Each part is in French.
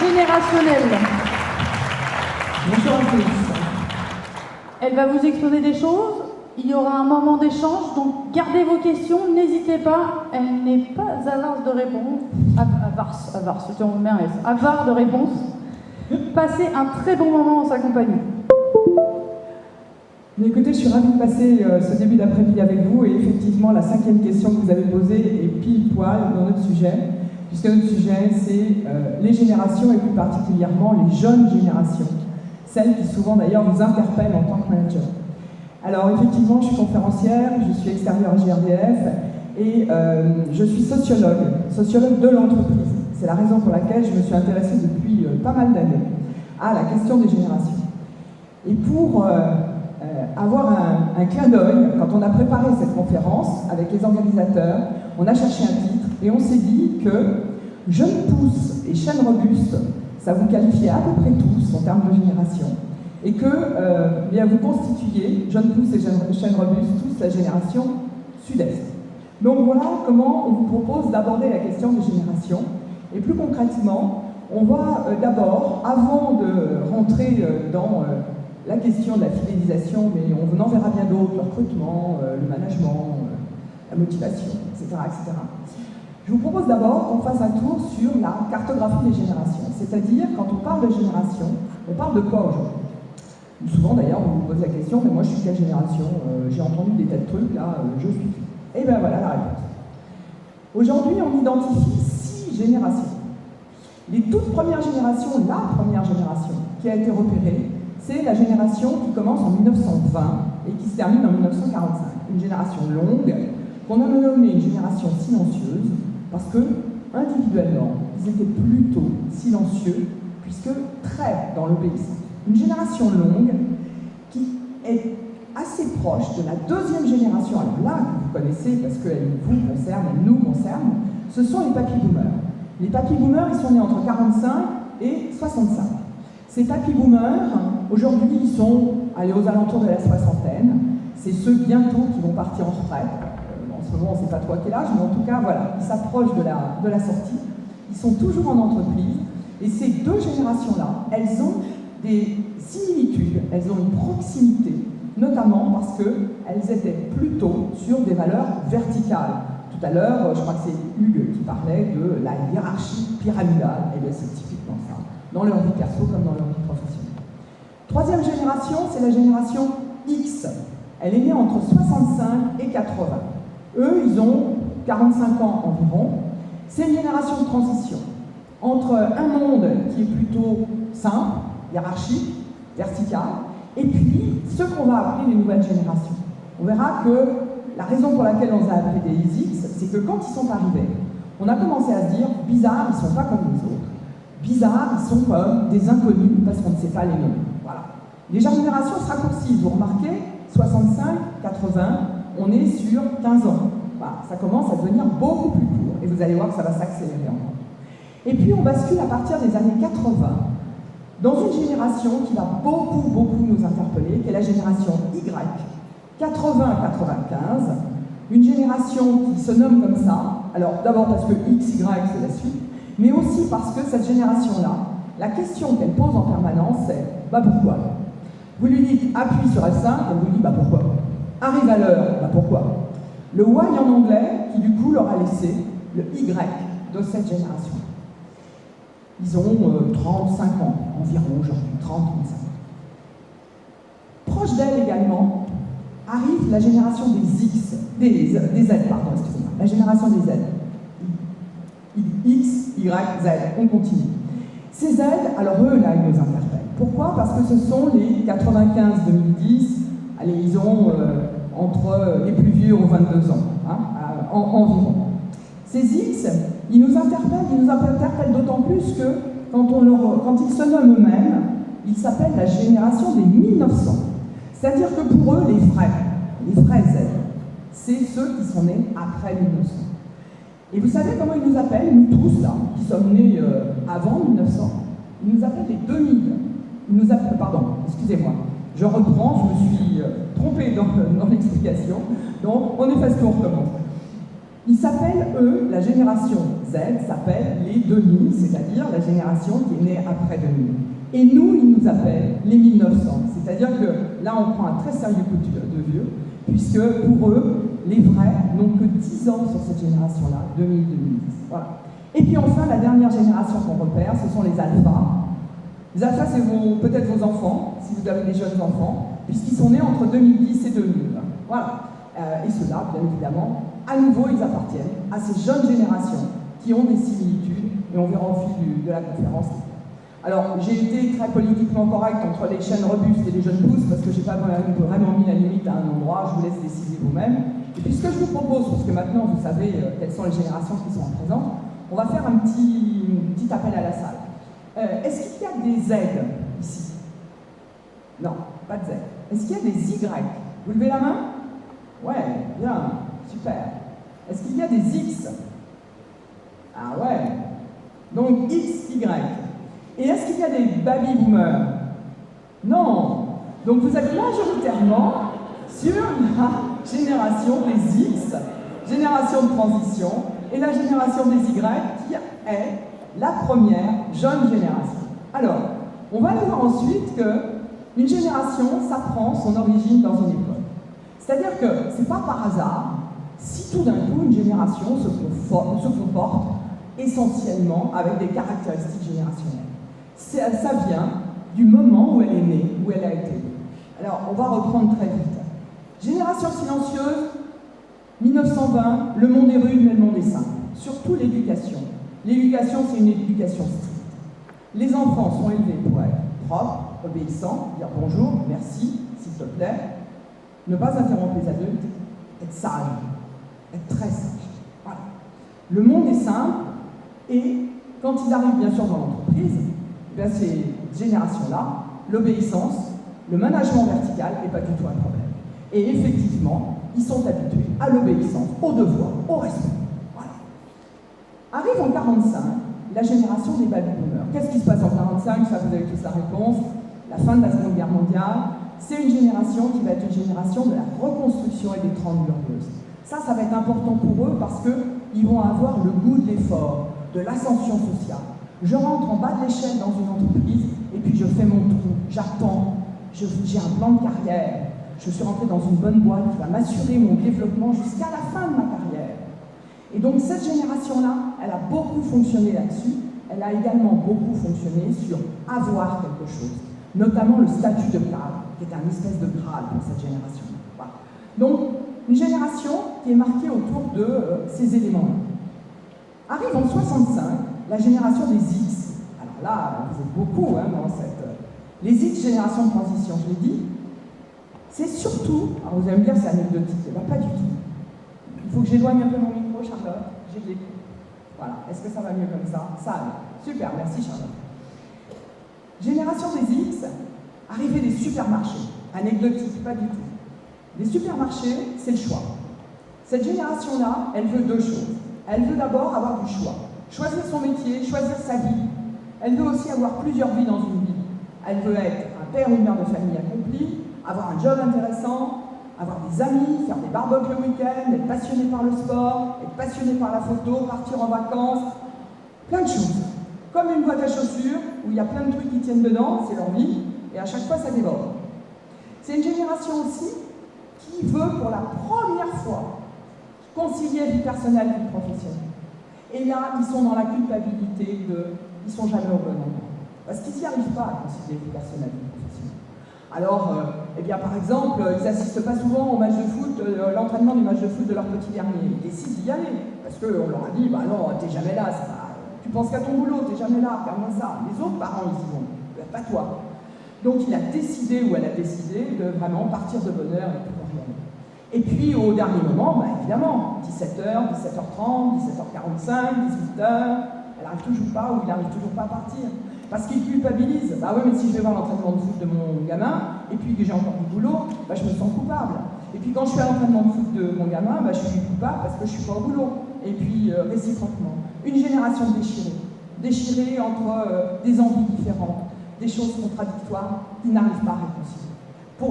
générationnelle. Bonjour à tous. Elle va vous exposer des choses. Il y aura un moment d'échange, donc gardez vos questions, n'hésitez pas. Elle n'est pas avare de réponse. Avare de réponse. Passez un très bon moment en sa compagnie. Mais écoutez, je suis ravie de passer ce début d'après-midi avec vous, et effectivement, la 5e question que vous avez posée est pile poil dans notre sujet, puisque notre sujet, c'est les générations, et plus particulièrement les jeunes générations, celles qui souvent d'ailleurs nous interpellent en tant que manager. Alors effectivement, je suis conférencière, je suis extérieure à GRDF, et je suis sociologue de l'entreprise. C'est la raison pour laquelle je me suis intéressée depuis pas mal d'années à la question des générations. Et pour avoir un clin d'œil, quand on a préparé cette conférence avec les organisateurs, on a cherché un titre et on s'est dit que jeunes pousses et chaînes robustes, ça vous qualifiait à peu près tous en termes de génération, et que bien vous constituiez, jeunes pousses et chaînes robustes, tous la génération sud-est. Donc voilà comment on vous propose d'aborder la question des générations. Et plus concrètement, on va d'abord, avant de rentrer dans la question de la fidélisation, mais on en verra bien d'autres, le recrutement, le management, la motivation, etc., etc. Je vous propose d'abord qu'on fasse un tour sur la cartographie des générations. C'est-à-dire, quand on parle de génération, on parle de quoi aujourd'hui? Souvent d'ailleurs, on vous pose la question, mais moi je suis quelle génération? J'ai entendu des tas de trucs, là, je suis... Et bien voilà la réponse. Aujourd'hui, on identifie 6 générations. Les toutes premières générations, la première génération qui a été repérée, c'est la génération qui commence en 1920 et qui se termine en 1945. Une génération longue, qu'on a nommée une génération silencieuse, parce que, individuellement, ils étaient plutôt silencieux, puisque très dans l'obéissance. Une génération longue qui est assez proche de la deuxième génération, alors là, que vous connaissez, parce qu'elle vous concerne, elle nous concerne, ce sont les papy-boomers. Les papy-boomers, ils sont nés entre 45 et 65. Ces papy-boomers, aujourd'hui, ils sont allés aux alentours de la soixantaine. C'est ceux bientôt qui vont partir en retraite. En ce moment, on ne sait pas trop à quel âge, mais en tout cas, voilà, ils s'approchent de la sortie. Ils sont toujours en entreprise. Et ces deux générations-là, elles ont des similitudes, elles ont une proximité, notamment parce qu'elles étaient plutôt sur des valeurs verticales. Tout à l'heure, je crois que c'est Hugues qui parlait de la hiérarchie pyramidale, et bien c'est typiquement ça, dans leur vie perso comme dans leur vie professionnelle. Troisième génération, c'est la génération X. Elle est née entre 65 et 80. Eux, ils ont 45 ans environ. C'est une génération de transition entre un monde qui est plutôt simple, hiérarchique, vertical, et puis ce qu'on va appeler les nouvelles générations. On verra que la raison pour laquelle on les a appelés des X, c'est que quand ils sont arrivés, on a commencé à se dire, bizarre, ils ne sont pas comme les autres. Bizarre, ils sont comme des inconnus parce qu'on ne sait pas les nommer. Voilà. Les générations se raccourcissent. Vous remarquez, 65, 80, on est sur 15 ans. Voilà. Ça commence à devenir beaucoup plus court. Et vous allez voir que ça va s'accélérer encore. Et puis on bascule à partir des années 80 dans une génération qui va beaucoup nous interpeller, qui est la génération Y, 80-95, une génération qui se nomme comme ça, alors d'abord parce que XY c'est la suite, mais aussi parce que cette génération-là, la question qu'elle pose en permanence c'est « bah pourquoi ?» Vous lui dites « appuie sur F5 », elle vous dit « bah pourquoi ?» Arrive à l'heure, bah pourquoi ?» Le Y en anglais, qui du coup leur a laissé le Y de cette génération. Ils ont 35 ans environ aujourd'hui, 30-35 ans. Proche d'elle également, arrive la génération des X, des Z, pardon, excusez-moi, la génération des Z. X, Y, Z, on continue. Ces Z, alors eux, là, ils nous interpellent. Pourquoi? Parce que ce sont les 95-2010, allez, ils ont entre les plus vieux aux 22 ans, hein, environ. Ces X, ils nous interpellent d'autant plus que quand ils se nomment eux-mêmes, ils s'appellent la génération des 1900. C'est-à-dire que pour eux, les vrais Z, c'est ceux qui sont nés après 1900. Et vous savez comment ils nous appellent, nous tous là, qui sommes nés avant 1900, ils nous appellent les 2000. Ils nous appellent, pardon, excusez-moi, je reprends, je me suis trompé dans l'explication, donc on efface tout, on recommence. Ils s'appellent, eux, la génération Z, Z s'appellent les 2000, c'est-à-dire la génération qui est née après 2000. Et nous, ils nous appellent les 1900. C'est-à-dire que là, on prend un très sérieux coup de vieux, puisque pour eux, les vrais n'ont que 10 ans sur cette génération-là, 2000-2010. Voilà. Et puis enfin, la dernière génération qu'on repère, ce sont les alphas. Les alphas, c'est peut-être vos enfants, si vous avez des jeunes enfants, puisqu'ils sont nés entre 2010 et 2000. Voilà. Et ceux-là, bien évidemment, à nouveau, ils appartiennent à ces jeunes générations qui ont des similitudes, et on verra au fil de la conférence. Alors, j'ai été très politiquement correcte entre les chaînes robustes et les jeunes pousses, parce que je n'ai pas vraiment mis la limite à un endroit, je vous laisse décider vous-même. Et puis ce que je vous propose, parce que maintenant vous savez quelles sont les générations qui sont présentes, on va faire un petit appel à la salle. Est-ce qu'il y a des Z ici? Non, pas de Z. Est-ce qu'il y a des Y? Vous levez la main? Ouais, bien, super. Est-ce qu'il y a des X? Ah ouais. Donc X, Y. Et est-ce qu'il y a des baby boomers? Non. Donc vous êtes majoritairement sur la génération des X, génération de transition, et la génération des Y qui est la première jeune génération. Alors, on va aller voir ensuite qu'une génération, ça prend son origine dans une époque. C'est-à-dire que c'est pas par hasard si tout d'un coup une génération se comporte essentiellement avec des caractéristiques générationnelles. Ça vient du moment où elle est née, où elle a été née. Alors, on va reprendre très vite. Génération silencieuse, 1920, le monde est rude, mais le monde est simple. Surtout l'éducation. L'éducation, c'est une éducation stricte. Les enfants sont élevés pour être propres, obéissants, dire bonjour, merci, s'il te plaît, ne pas interrompre les adultes, être sage, être très sage. Voilà. Le monde est simple, et quand ils arrivent bien sûr dans l'entreprise, ces générations-là, l'obéissance, le management vertical n'est pas du tout un problème. Et effectivement, ils sont habitués à l'obéissance, au devoir, au respect. Voilà. Arrive en 1945, la génération des baby boomers. Qu'est-ce qui se passe en 1945? Ça, vous avez tous la réponse. La fin de la Seconde Guerre mondiale. C'est une génération qui va être une génération de la reconstruction et des 30 glorieuses. Ça va être important pour eux parce qu'ils vont avoir le goût de l'effort, de l'ascension sociale. Je rentre en bas de l'échelle dans une entreprise et puis je fais mon trou, j'attends, j'ai un plan de carrière, je suis rentré dans une bonne boîte qui va m'assurer mon développement jusqu'à la fin de ma carrière. Et donc cette génération-là, elle a beaucoup fonctionné là-dessus, elle a également beaucoup fonctionné sur avoir quelque chose, notamment le statut de cadre, qui est un espèce de Graal pour cette génération-là. Voilà. Donc une génération qui est marquée autour de ces éléments-là. Arrive en 1965, la génération des X. Alors là, vous êtes beaucoup dans cette... Les X, génération de transition, je l'ai dit, c'est surtout... Alors vous allez me dire, c'est anecdotique. Ben, pas du tout. Il faut que j'éloigne un peu mon micro, Charlotte. J'ai de l'écho. Voilà. Est-ce que ça va mieux comme ça? Ça va. Super, merci Charlotte. Génération des X, arrivée des supermarchés. Anecdotique, pas du tout. Les supermarchés, c'est le choix. Cette génération-là, elle veut deux choses. Elle veut d'abord avoir du choix. Choisir son métier, choisir sa vie. Elle veut aussi avoir plusieurs vies dans une vie. Elle veut être un père ou une mère de famille accompli, avoir un job intéressant, avoir des amis, faire des barbecues le week-end, être passionné par le sport, être passionné par la photo, partir en vacances, plein de choses. Comme une boîte à chaussures, où il y a plein de trucs qui tiennent dedans, c'est leur vie, et à chaque fois ça déborde. C'est une génération aussi qui veut pour la première fois concilier vie personnelle et vie professionnelle. Et là, ils sont dans la culpabilité ils ne sont jamais au bon endroit. Parce qu'ils n'y arrivent pas à concilier vie personnelle et vie professionnelle. Alors, par exemple, ils n'assistent pas souvent au match de foot, l'entraînement du match de foot de leur petit dernier. Ils décident d'y aller. Parce qu'on leur a dit, bah non, t'es jamais là, tu penses qu'à ton boulot, t'es jamais là, regarde-moi ça. Les autres parents, ils y vont, pas toi. Donc il a décidé, ou elle a décidé, de vraiment partir de bonne heure et pouvoir y aller. Et puis au dernier moment, évidemment, 17h, 17h30, 17h45, 18h, elle n'arrive toujours pas ou il n'arrive toujours pas à partir. Parce qu'il culpabilise. Bah oui, mais si je vais voir l'entraînement de foot de mon gamin, et puis que j'ai encore du boulot, je me sens coupable. Et puis quand je fais l'entraînement de foot de mon gamin, je suis coupable parce que je ne suis pas au boulot. Et puis réciproquement. Une génération déchirée. Déchirée entre des envies différentes, des choses contradictoires qui n'arrivent pas à réconcilier.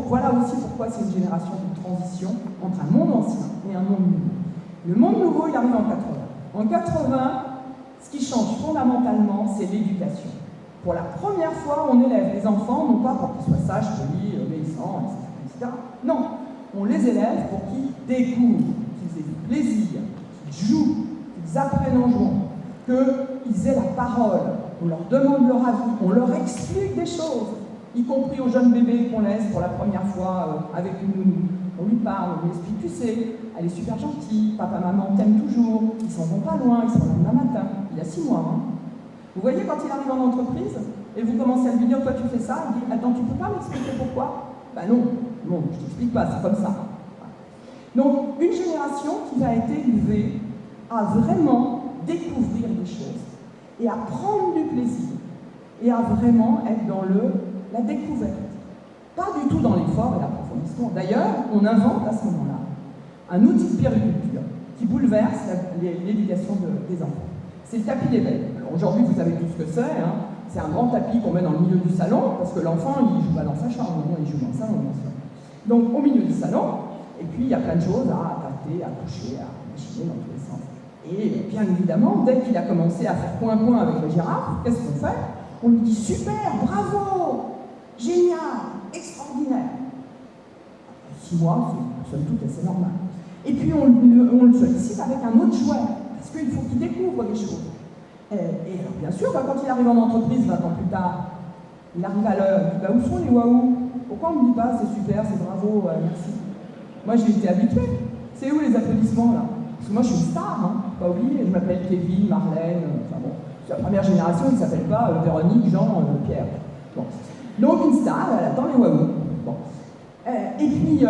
Voilà aussi pourquoi c'est une génération de transition entre un monde ancien et un monde nouveau. Le monde nouveau, il arrive en 80. En 80, Ce qui change fondamentalement, c'est l'éducation. Pour la première fois, on élève les enfants, non pas pour qu'ils soient sages, polis, obéissants, etc. Non, on les élève pour qu'ils découvrent, qu'ils aient du plaisir, qu'ils jouent, qu'ils apprennent en jouant, qu'ils aient la parole, on leur demande leur avis, on leur explique des choses, y compris aux jeunes bébés qu'on laisse pour la première fois avec une nounou. On lui parle, on lui explique, tu sais, elle est super gentille, papa, maman t'aiment toujours, ils s'en vont pas loin, ils sont là demain matin, il y a 6 mois. Hein. Vous voyez, quand il arrive en entreprise, et vous commencez à lui dire, toi tu fais ça, il dit, attends, tu peux pas m'expliquer pourquoi? Ben non, je t'explique pas, c'est comme ça. Donc, une génération qui va être élevée à vraiment découvrir des choses, et à prendre du plaisir, et à vraiment être dans la découverte. Pas du tout dans l'effort et l'approfondissement. D'ailleurs, on invente à ce moment-là un outil de périculture qui bouleverse l'éducation des enfants. C'est le tapis d'éveil. Alors aujourd'hui, vous savez tout ce que c'est. Hein. C'est un grand tapis qu'on met dans le milieu du salon, parce que l'enfant, il ne joue pas dans sa chambre, non, il joue dans le salon, bien sûr. Donc, au milieu du salon, et puis il y a plein de choses à tâter, à toucher, à machiner dans tous les sens. Et bien évidemment, dès qu'il a commencé à faire point-point avec la girafe, qu'est-ce qu'on fait? On lui dit super, bravo, génial, extraordinaire. 6 mois, c'est somme toute assez normal. Et puis on le sollicite avec un autre jouet, parce qu'il faut qu'il découvre les choses. Et alors, bien sûr, quand il arrive en entreprise 20 ans plus tard, il arrive à l'heure, il dit bah, où sont les waouh? Pourquoi on ne me dit pas c'est super, c'est bravo, merci? Moi j'ai été habitué. C'est où les applaudissements là? Parce que moi je suis une star, hein, pas oublier, je m'appelle Kevin, Marlène, enfin bon, c'est la première génération, ils ne s'appellent pas Véronique, Jean, Pierre. Bon. Donc une star, elle attend les waouh. Bon. Et puis,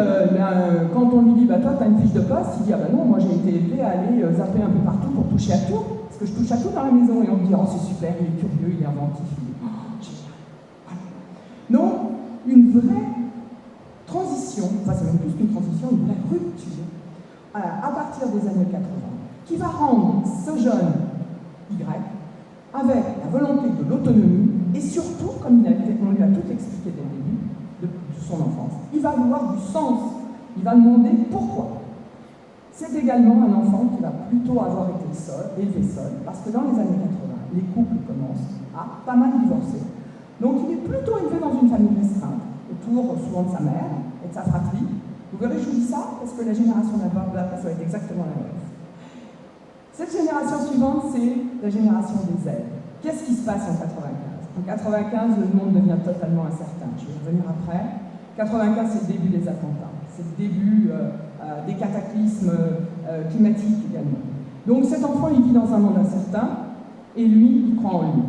quand on lui dit, bah toi, tu as une fiche de poste, il dit, ah bah non, moi j'ai été élevé à aller zapper un peu partout pour toucher à tout, parce que je touche à tout dans la maison. Et on me dit, oh c'est super, il est curieux, il est inventif, il est génial. Voilà. Donc, une vraie transition, enfin c'est même plus qu'une transition, une vraie rupture, à partir des années 80, qui va rendre ce jeune Y, avec la volonté de l'autonomie, et surtout, comme on lui a tout expliqué dès le début, de son enfance, il va vouloir du sens, il va demander pourquoi. C'est également un enfant qui va plutôt avoir été élevé seul, parce que dans les années 80, les couples commencent à pas mal divorcer. Donc il est plutôt élevé dans une famille restreinte, autour souvent de sa mère et de sa fratrie. Vous verrez, je vous dis ça, parce que la génération d'après, ça va être exactement la même. Cette génération suivante, c'est la génération des Z. Qu'est-ce qui se passe en 95? En 95, le monde devient totalement incertain. Je vais revenir après. 95, c'est le début des attentats. C'est le début des cataclysmes climatiques également. Donc cet enfant, il vit dans un monde incertain, et lui, il croit en lui.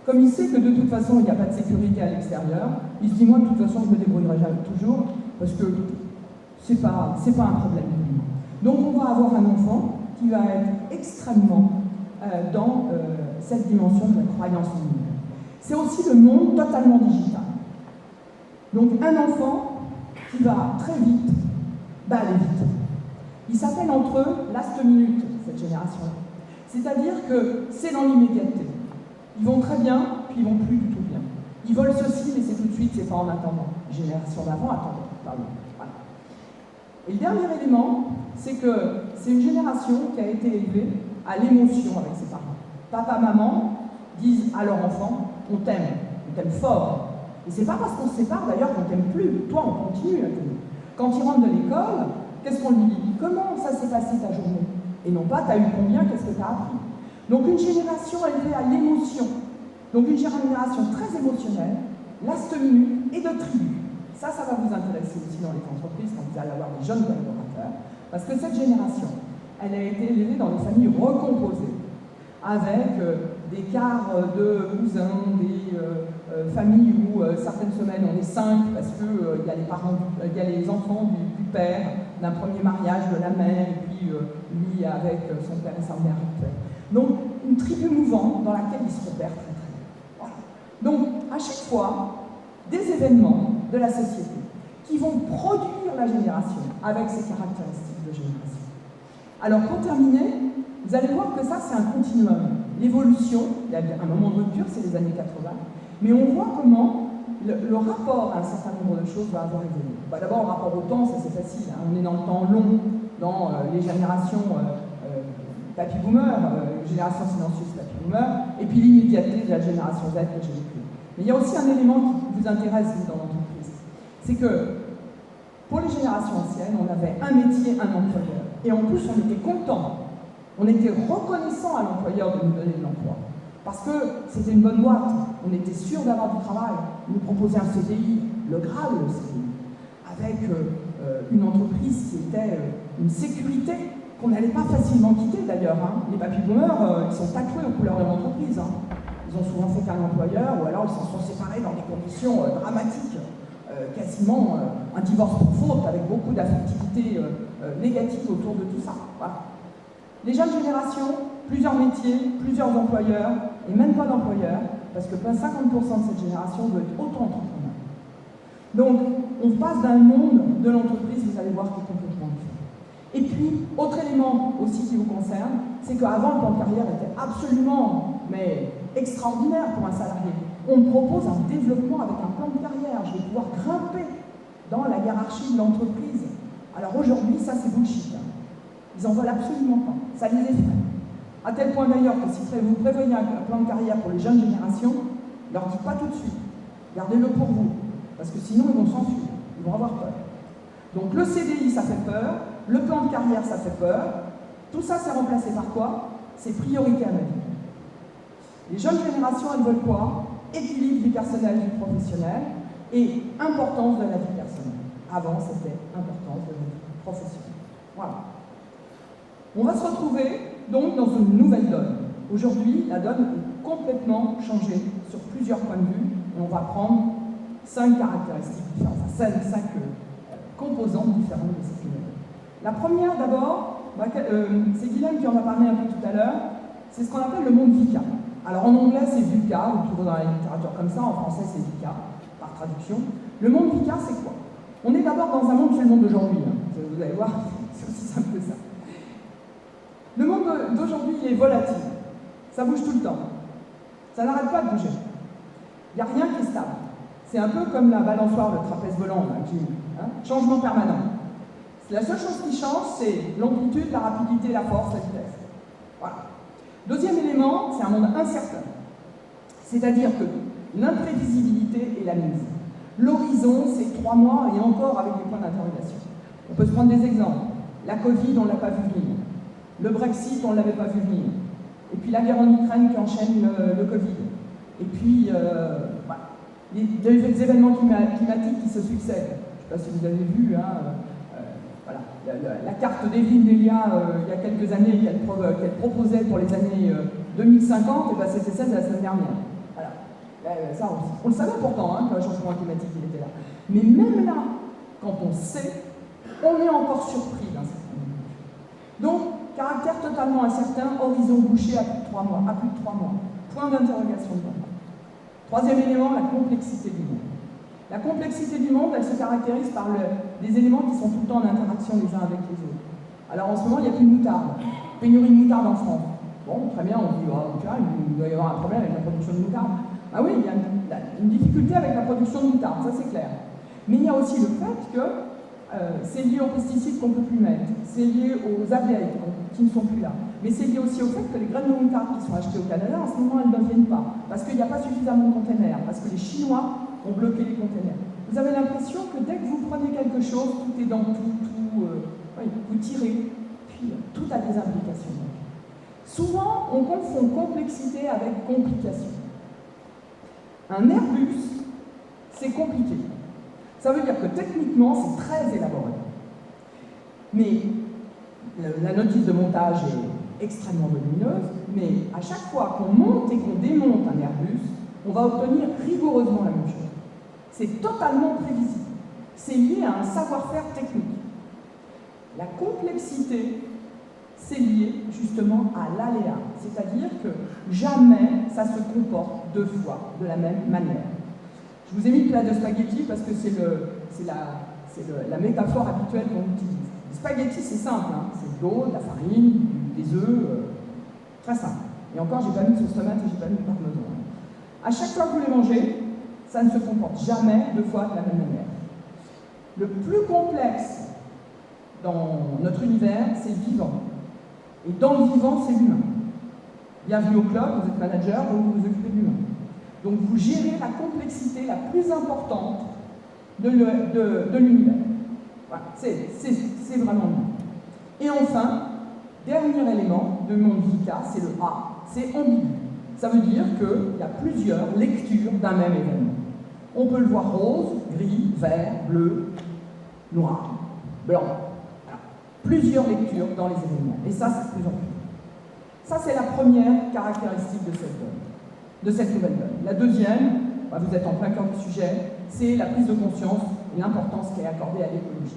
Comme il sait que de toute façon, il n'y a pas de sécurité à l'extérieur, il se dit, moi, de toute façon, je me débrouillerai toujours, parce que c'est pas un problème pour lui. Donc on va avoir un enfant qui va être extrêmement dans cette dimension de la croyance en lui. C'est aussi le monde totalement digital. Donc un enfant qui va très vite, aller vite. Ils s'appellent entre eux last minute, cette génération-là. C'est-à-dire que c'est dans l'immédiateté. Ils vont très bien, puis ils vont plus du tout bien. Ils veulent ceci, mais c'est tout de suite, c'est pas en attendant. Génération d'avant, attendant. Pardon. Voilà. Et le dernier élément, c'est que c'est une génération qui a été élevée à l'émotion avec ses parents. Papa, maman disent à leur enfant, on t'aime fort. Et c'est pas parce qu'on se sépare d'ailleurs qu'on t'aime plus. Toi, on continue à t'aimer. Quand il rentre de l'école, qu'est-ce qu'on lui dit? Comment ça s'est passé ta journée? Et non pas, t'as eu combien, qu'est-ce que t'as appris? Donc une génération élevée à l'émotion. Donc une génération très émotionnelle, last minute et de tribu. Ça va vous intéresser aussi dans les entreprises quand vous allez avoir des jeunes collaborateurs. Parce que cette génération, elle a été élevée dans des familles recomposées, avec des quarts de cousins, des familles où certaines semaines on est 5 parce qu'il y a les parents, il y a les enfants du père, d'un premier mariage de la mère, et puis lui avec son père et sa mère actuelle. Donc une tribu mouvante dans laquelle il se repère très très bien. Voilà. Donc à chaque fois, des événements de la société qui vont produire la génération avec ses caractéristiques de génération. Alors pour terminer, vous allez voir que ça c'est un continuum. L'évolution, il y a un moment de rupture, c'est les années 80, mais on voit comment le rapport à un certain nombre de choses va avoir évolué. D'abord, le rapport au temps, ça c'est facile, hein. On est dans le temps long, dans les générations papy boomer, génération silencieuse boomers, et puis l'immédiateté de la génération Z que j'ai vécue. Mais il y a aussi un élément qui vous intéresse, vous, dans l'entreprise. C'est que pour les générations anciennes, on avait un métier, un employeur. Et en plus, on était content. On était reconnaissant à l'employeur de nous donner de l'emploi. Parce que c'était une bonne boîte. On était sûr d'avoir du travail. On nous proposait un CDI, le Graal, le CDI, avec une entreprise qui était une sécurité qu'on n'allait pas facilement quitter d'ailleurs. Hein. Les baby-boomers, ils sont tatoués aux couleurs de l'entreprise. Hein. Ils ont souvent fait qu'un employeur, ou alors ils s'en sont séparés dans des conditions dramatiques. Quasiment un divorce pour faute, avec beaucoup d'affectivité négative autour de tout ça. Voilà. Les jeunes générations, plusieurs métiers, plusieurs employeurs, et même pas d'employeurs, parce que 50% de cette génération veut être auto-entrepreneur. Donc, on passe d'un monde de l'entreprise, vous allez voir, qui est complètement différent. Et puis, autre élément aussi qui vous concerne, c'est qu'avant, le plan de carrière était absolument, mais extraordinaire pour un salarié. On me propose un développement avec un plan de carrière. Je vais pouvoir grimper dans la hiérarchie de l'entreprise. Alors aujourd'hui, ça c'est bullshit. Ils n'en veulent absolument pas. Ça les effraie. À tel point d'ailleurs que si vous prévoyez un plan de carrière pour les jeunes générations, ne leur dites pas tout de suite. Gardez-le pour vous. Parce que sinon, ils vont s'enfuir. Ils vont avoir peur. Donc le CDI, ça fait peur. Le plan de carrière, ça fait peur. Tout ça, c'est remplacé par quoi? C'est priorité à ma vie. Les jeunes générations, elles veulent quoi? Équilibre vie personnelle, vie professionnelle et importance de la vie personnelle. Avant, c'était importance de la vie professionnelle. Voilà. On va se retrouver donc dans une nouvelle donne. Aujourd'hui, la donne est complètement changée sur plusieurs points de vue et on va prendre 5 caractéristiques différentes, enfin 5 composantes différentes de cette nouvelle donne. La première, d'abord, c'est Guilhem qui en a parlé un peu tout à l'heure, c'est ce qu'on appelle le monde VUCA. Alors en anglais c'est VUCA, on le trouve dans la littérature comme ça, en français c'est VUCA, par traduction. Le monde VUCA c'est quoi? On est d'abord dans un monde, c'est le monde d'aujourd'hui, hein. Vous allez voir, c'est aussi simple que ça. Le monde d'aujourd'hui il est volatile, ça bouge tout le temps, ça n'arrête pas de bouger. Il n'y a rien qui est stable. C'est un peu comme la balançoire, le trapèze volant, là, changement permanent. La seule chose qui change c'est l'amplitude, la rapidité, la force, la vitesse. Voilà. Deuxième élément, c'est un monde incertain. C'est-à-dire que l'imprévisibilité est la mise. L'horizon, c'est 3 mois et encore avec des points d'interrogation. On peut se prendre des exemples. La Covid, on ne l'a pas vu venir. Le Brexit, on ne l'avait pas vu venir. Et puis la guerre en Ukraine qui enchaîne le Covid. Et puis, voilà. Les événements climatiques qui se succèdent. Je ne sais pas si vous avez vu, hein, voilà. La carte d'Evelyne Delia, il y a quelques années, qu'elle proposait pour les années 2050, et ben c'était celle de la semaine dernière. Voilà. Ça, on le savait pourtant, hein, que le changement climatique il était là. Mais même là, quand on sait, on est encore surpris d'un certain nombre. Donc, caractère totalement incertain, horizon bouché à plus de 3 mois. Point d'interrogation de moi. Troisième élément, la complexité du monde. La complexité du monde, elle se caractérise par des éléments qui sont tout le temps en interaction les uns avec les autres. Alors en ce moment, il n'y a plus de moutarde. Pénurie de moutarde en France. Bon, très bien, on se dit, oh, il doit y avoir un problème avec la production de moutarde. Ah oui, il y a une difficulté avec la production de moutarde, ça c'est clair. Mais il y a aussi le fait que c'est lié aux pesticides qu'on ne peut plus mettre, c'est lié aux abeilles qui ne sont plus là. Mais c'est lié aussi au fait que les graines de moutarde qui sont achetées au Canada, en ce moment, elles ne viennent pas. Parce qu'il n'y a pas suffisamment de containers, parce que les Chinois ont bloqué les containers. Vous avez l'impression que dès que vous prenez quelque chose, tout est dans tout, vous tirez, puis tout a des implications. Souvent, on confond complexité avec complication. Un Airbus, c'est compliqué. Ça veut dire que techniquement, c'est très élaboré. Mais la notice de montage est extrêmement volumineuse, mais à chaque fois qu'on monte et qu'on démonte un Airbus, on va obtenir rigoureusement la même chose. C'est totalement prévisible. C'est lié à un savoir-faire technique. La complexité, c'est lié justement à l'aléa. C'est-à-dire que jamais ça se comporte 2 fois de la même manière. Je vous ai mis le plat de spaghettis parce que c'est la métaphore habituelle qu'on utilise. Les spaghettis, c'est simple, hein. C'est de l'eau, de la farine, des œufs, très simple. Et encore, j'ai pas mis de sauce tomate et j'ai pas mis de parmesan. À chaque fois que vous les mangez, ça ne se comporte jamais 2 fois de la même manière. Le plus complexe dans notre univers, c'est le vivant. Et dans le vivant, c'est l'humain. Bienvenue au club, vous êtes manager, donc vous vous occupez de l'humain. Donc vous gérez la complexité la plus importante de l'univers. Voilà, c'est vraiment bien. Et enfin, dernier élément de mon VICA, c'est le A, c'est ambigu. Ça veut dire qu'il y a plusieurs lectures d'un même événement. On peut le voir rose, gris, vert, bleu, noir, blanc. Voilà. Plusieurs lectures dans les événements. Et ça, c'est plus en plus. Ça, c'est la première caractéristique de cette nouvelle donne. La deuxième, vous êtes en plein cœur du sujet, c'est la prise de conscience et l'importance qui est accordée à l'écologie.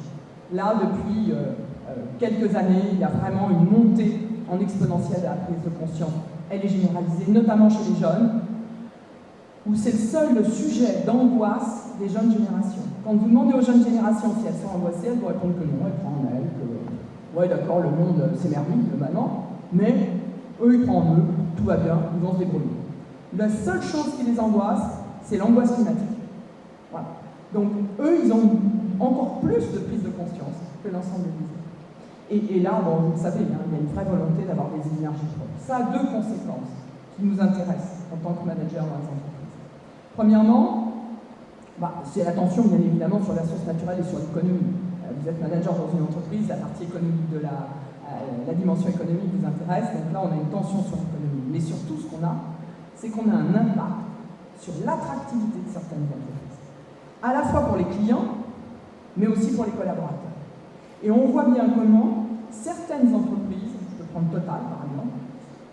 Là, depuis quelques années, il y a vraiment une montée en exponentielle de la prise de conscience. Elle est généralisée, notamment chez les jeunes, où c'est le seul sujet d'angoisse des jeunes générations. Quand vous demandez aux jeunes générations si elles sont angoissées, elles vous répondent que non, elles croient en elles, que ouais d'accord, le monde s'émerveille maintenant, mais eux ils croient en eux, tout va bien, ils vont se débrouiller. La seule chose qui les angoisse, c'est l'angoisse climatique. Voilà. Donc eux, ils ont encore plus de prise de conscience que l'ensemble des autres. Et là, bon, vous le savez, hein, il y a une vraie volonté d'avoir des énergies propres. Ça a deux conséquences qui nous intéressent en tant que manager dans les entreprises. Premièrement, c'est l'attention bien évidemment sur la ressource naturelle et sur l'économie. Vous êtes manager dans une entreprise, la partie économique de la dimension économique vous intéresse, donc là on a une tension sur l'économie. Mais surtout ce qu'on a, c'est qu'on a un impact sur l'attractivité de certaines entreprises. À la fois pour les clients, mais aussi pour les collaborateurs. Et on voit bien comment certaines entreprises, je peux prendre Total par exemple,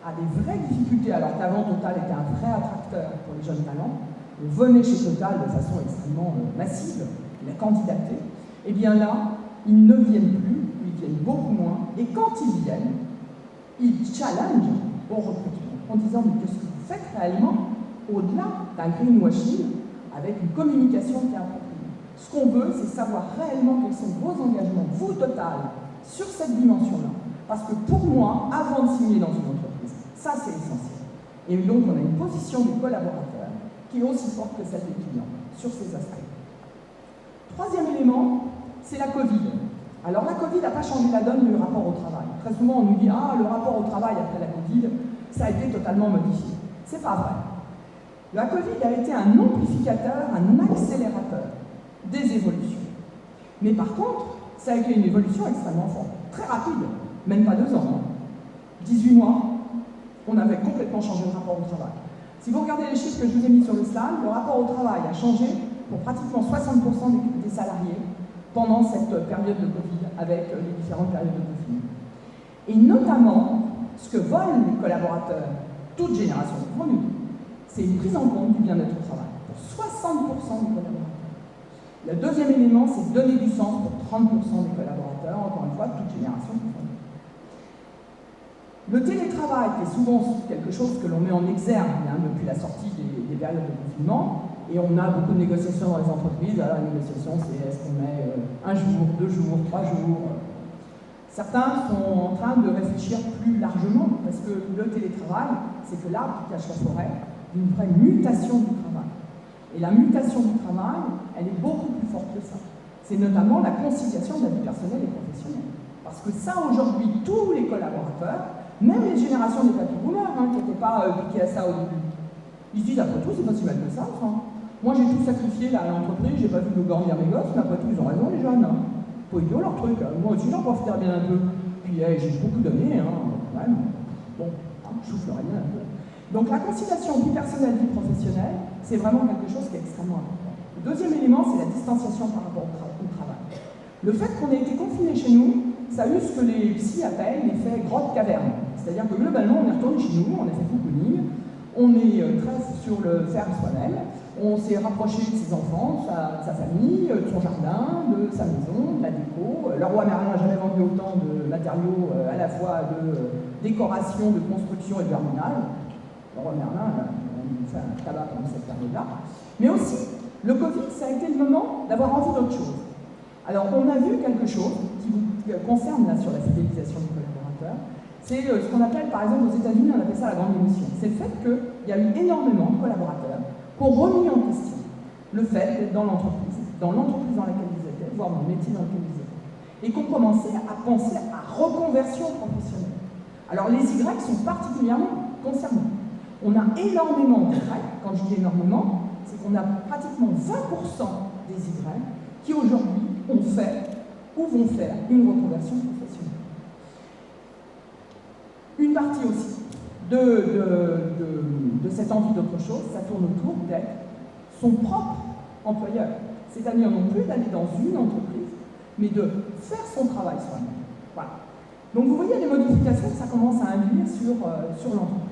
a des vraies difficultés, alors qu'avant Total était un vrai attracteur pour les jeunes talents. On venait chez Total de façon extrêmement massive, il a candidaté. Et bien là, ils ne viennent plus, ils viennent beaucoup moins, et quand ils viennent, ils challengent au recrutement en disant mais qu'est-ce que vous faites réellement au-delà d'un greenwashing avec une communication qui est appropriée. Ce qu'on veut, c'est savoir réellement quels sont vos engagements, vous Total, sur cette dimension-là. Parce que pour moi, avant de signer dans une entreprise, ça c'est essentiel. Et donc on a une position des collaborateurs qui est aussi forte que celle des clients sur ces aspects. Troisième élément, c'est la Covid. Alors la Covid n'a pas changé la donne du rapport au travail. Très souvent on nous dit « Ah, le rapport au travail après la Covid, ça a été totalement modifié ». C'est pas vrai. La Covid a été un amplificateur, un accélérateur des évolutions. Mais par contre, ça a été une évolution extrêmement forte, très rapide, même pas 2 ans. 18 mois, on avait complètement changé le rapport au travail. Si vous regardez les chiffres que je vous ai mis sur le slide, le rapport au travail a changé pour pratiquement 60% des salariés pendant cette période de Covid, avec les différentes périodes de confinement. Et notamment, ce que veulent les collaborateurs, toutes générations confondues, c'est une prise en compte du bien-être au travail pour 60% des collaborateurs. Le deuxième élément, c'est donner du sens pour 30% des collaborateurs, encore une fois, toutes générations confondues. Le télétravail est souvent quelque chose que l'on met en exergue depuis la sortie des périodes de confinement, et on a beaucoup de négociations dans les entreprises. Alors, la négociation, c'est est-ce qu'on met 1 jour, 2 jours, 3 jours. Certains sont en train de réfléchir plus largement, parce que le télétravail, c'est que l'arbre qui cache la forêt d'une vraie mutation du travail. Et la mutation du travail, elle est beaucoup plus forte que ça. C'est notamment la conciliation de la vie personnelle et professionnelle. Parce que ça, aujourd'hui, tous les collaborateurs, même les générations des papy-boomers, qui n'étaient pas piqués à ça au début, ils se disent, après tout, c'est pas si mal que ça. Moi, j'ai tout sacrifié là, à l'entreprise, j'ai pas vu de dormir mes gosses, mais après tout, ils ont raison, les jeunes. Pas idiot leur truc. Moi aussi, j'en profiterai bien un peu. Puis, j'ai beaucoup donné, quand même. Bon, je soufflerai bien un peu. Donc, la conciliation vie personnelle, vie professionnelle, c'est vraiment quelque chose qui est extrêmement important. Le deuxième élément, c'est la distanciation par rapport au travail. Le fait qu'on ait été confinés chez nous, ça a eu ce que les psys appellent l'effet grotte-caverne. C'est-à-dire que globalement, on est retourné chez nous, on a fait cocooning, on est très sur le faire soi-même, on s'est rapproché de ses enfants, de sa famille, de son jardin, de sa maison, de la déco. Le roi Merlin n'a jamais vendu autant de matériaux à la fois de décoration, de construction et de jardinage. Le roi Merlin, on fait un tabac pendant cette période-là. Mais aussi, le Covid, ça a été le moment d'avoir envie d'autre chose. Alors, on a vu quelque chose qui vous concerne là sur la fidélisation des collaborateurs. C'est ce qu'on appelle, par exemple, aux États-Unis, on appelle ça la grande émotion. C'est le fait qu'il y a eu énormément de collaborateurs qui ont remis en question le fait d'être dans l'entreprise dans laquelle ils étaient, voire dans le métier dans lequel ils étaient, et qui ont commencé à penser à reconversion professionnelle. Alors, les Y sont particulièrement concernés. On a énormément d'Y. Quand je dis énormément, c'est qu'on a pratiquement 20% des Y qui aujourd'hui ont fait ou vont faire une reconversion professionnelle. Une partie aussi de cette envie d'autre chose, ça tourne autour d'être son propre employeur. C'est-à-dire non plus d'aller dans une entreprise, mais de faire son travail soi-même. Voilà. Donc vous voyez les modifications que ça commence à induire sur l'entreprise.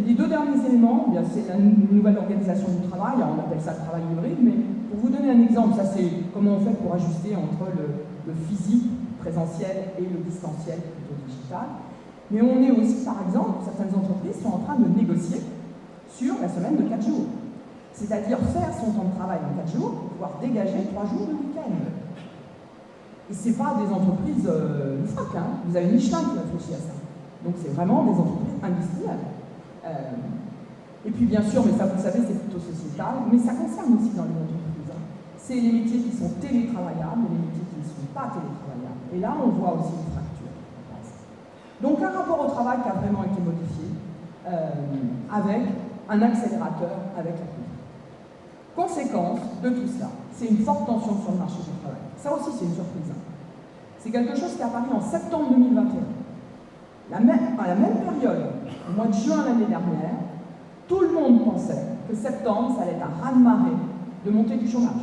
Les deux derniers éléments, c'est la nouvelle organisation du travail, on appelle ça le travail hybride, mais pour vous donner un exemple, ça c'est comment on fait pour ajuster entre le physique, présentiel, et le distanciel, plutôt digital. Mais on est aussi, par exemple, certaines entreprises sont en train de négocier sur la semaine de 4 jours. C'est-à-dire faire son temps de travail en 4 jours pour pouvoir dégager 3 jours de week-end. Et ce n'est pas des entreprises loufoques, hein. Vous avez Michelin qui réfléchit à ça. Donc c'est vraiment des entreprises industrielles. Et puis bien sûr, mais ça vous le savez, c'est plutôt sociétal, mais ça concerne aussi dans les entreprises. Hein. C'est les métiers qui sont télétravaillables et les métiers qui ne sont pas télétravaillables. Et là, on voit aussi une fracture. Donc un rapport au travail qui a vraiment été modifié avec un accélérateur avec la Covid. Conséquence de tout cela, c'est une forte tension sur le marché du travail. Ça aussi, c'est une surprise. Hein. C'est quelque chose qui est apparu en septembre 2021. À la même période, au mois de juin l'année dernière, tout le monde pensait que septembre, ça allait être un raz-de-marée de montée du chômage.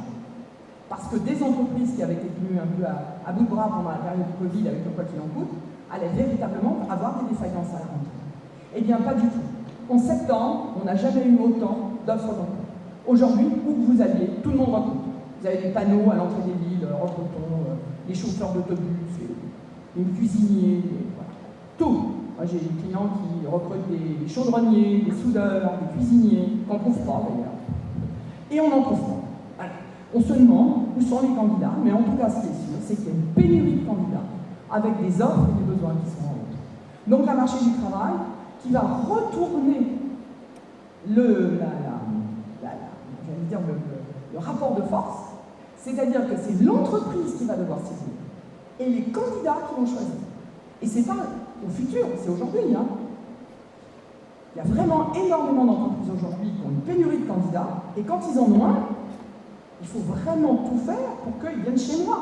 Parce que des entreprises qui avaient été tenues un peu à bout de bras pendant la période du Covid avec le quoi qu'il en coûte, allaient véritablement avoir des défaillances à la rentrée. Eh bien, pas du tout. En septembre, on n'a jamais eu autant d'offres d'emploi. Aujourd'hui, où que vous alliez, tout le monde recrute. Vous avez des panneaux à l'entrée des villes, recrutons les chauffeurs d'autobus, les cuisiniers, voilà. Tout. Moi, j'ai des clients qui recrutent des chaudronniers, des soudeurs, des cuisiniers, qu'on ne trouve pas d'ailleurs. Et on n'en trouve pas. Voilà. On se demande où sont les candidats, mais en tout cas, ce qui est sûr, c'est qu'il y a une pénurie de candidats avec des offres et des besoins qui sont en haut. Donc, un marché du travail qui va retourner le rapport de force, c'est-à-dire que c'est l'entreprise qui va devoir saisir et les candidats qui vont choisir. Et c'est pas au futur, c'est aujourd'hui. Hein. Il y a vraiment énormément d'entreprises aujourd'hui qui ont une pénurie de candidats, et quand ils en ont un, il faut vraiment tout faire pour qu'ils viennent chez moi.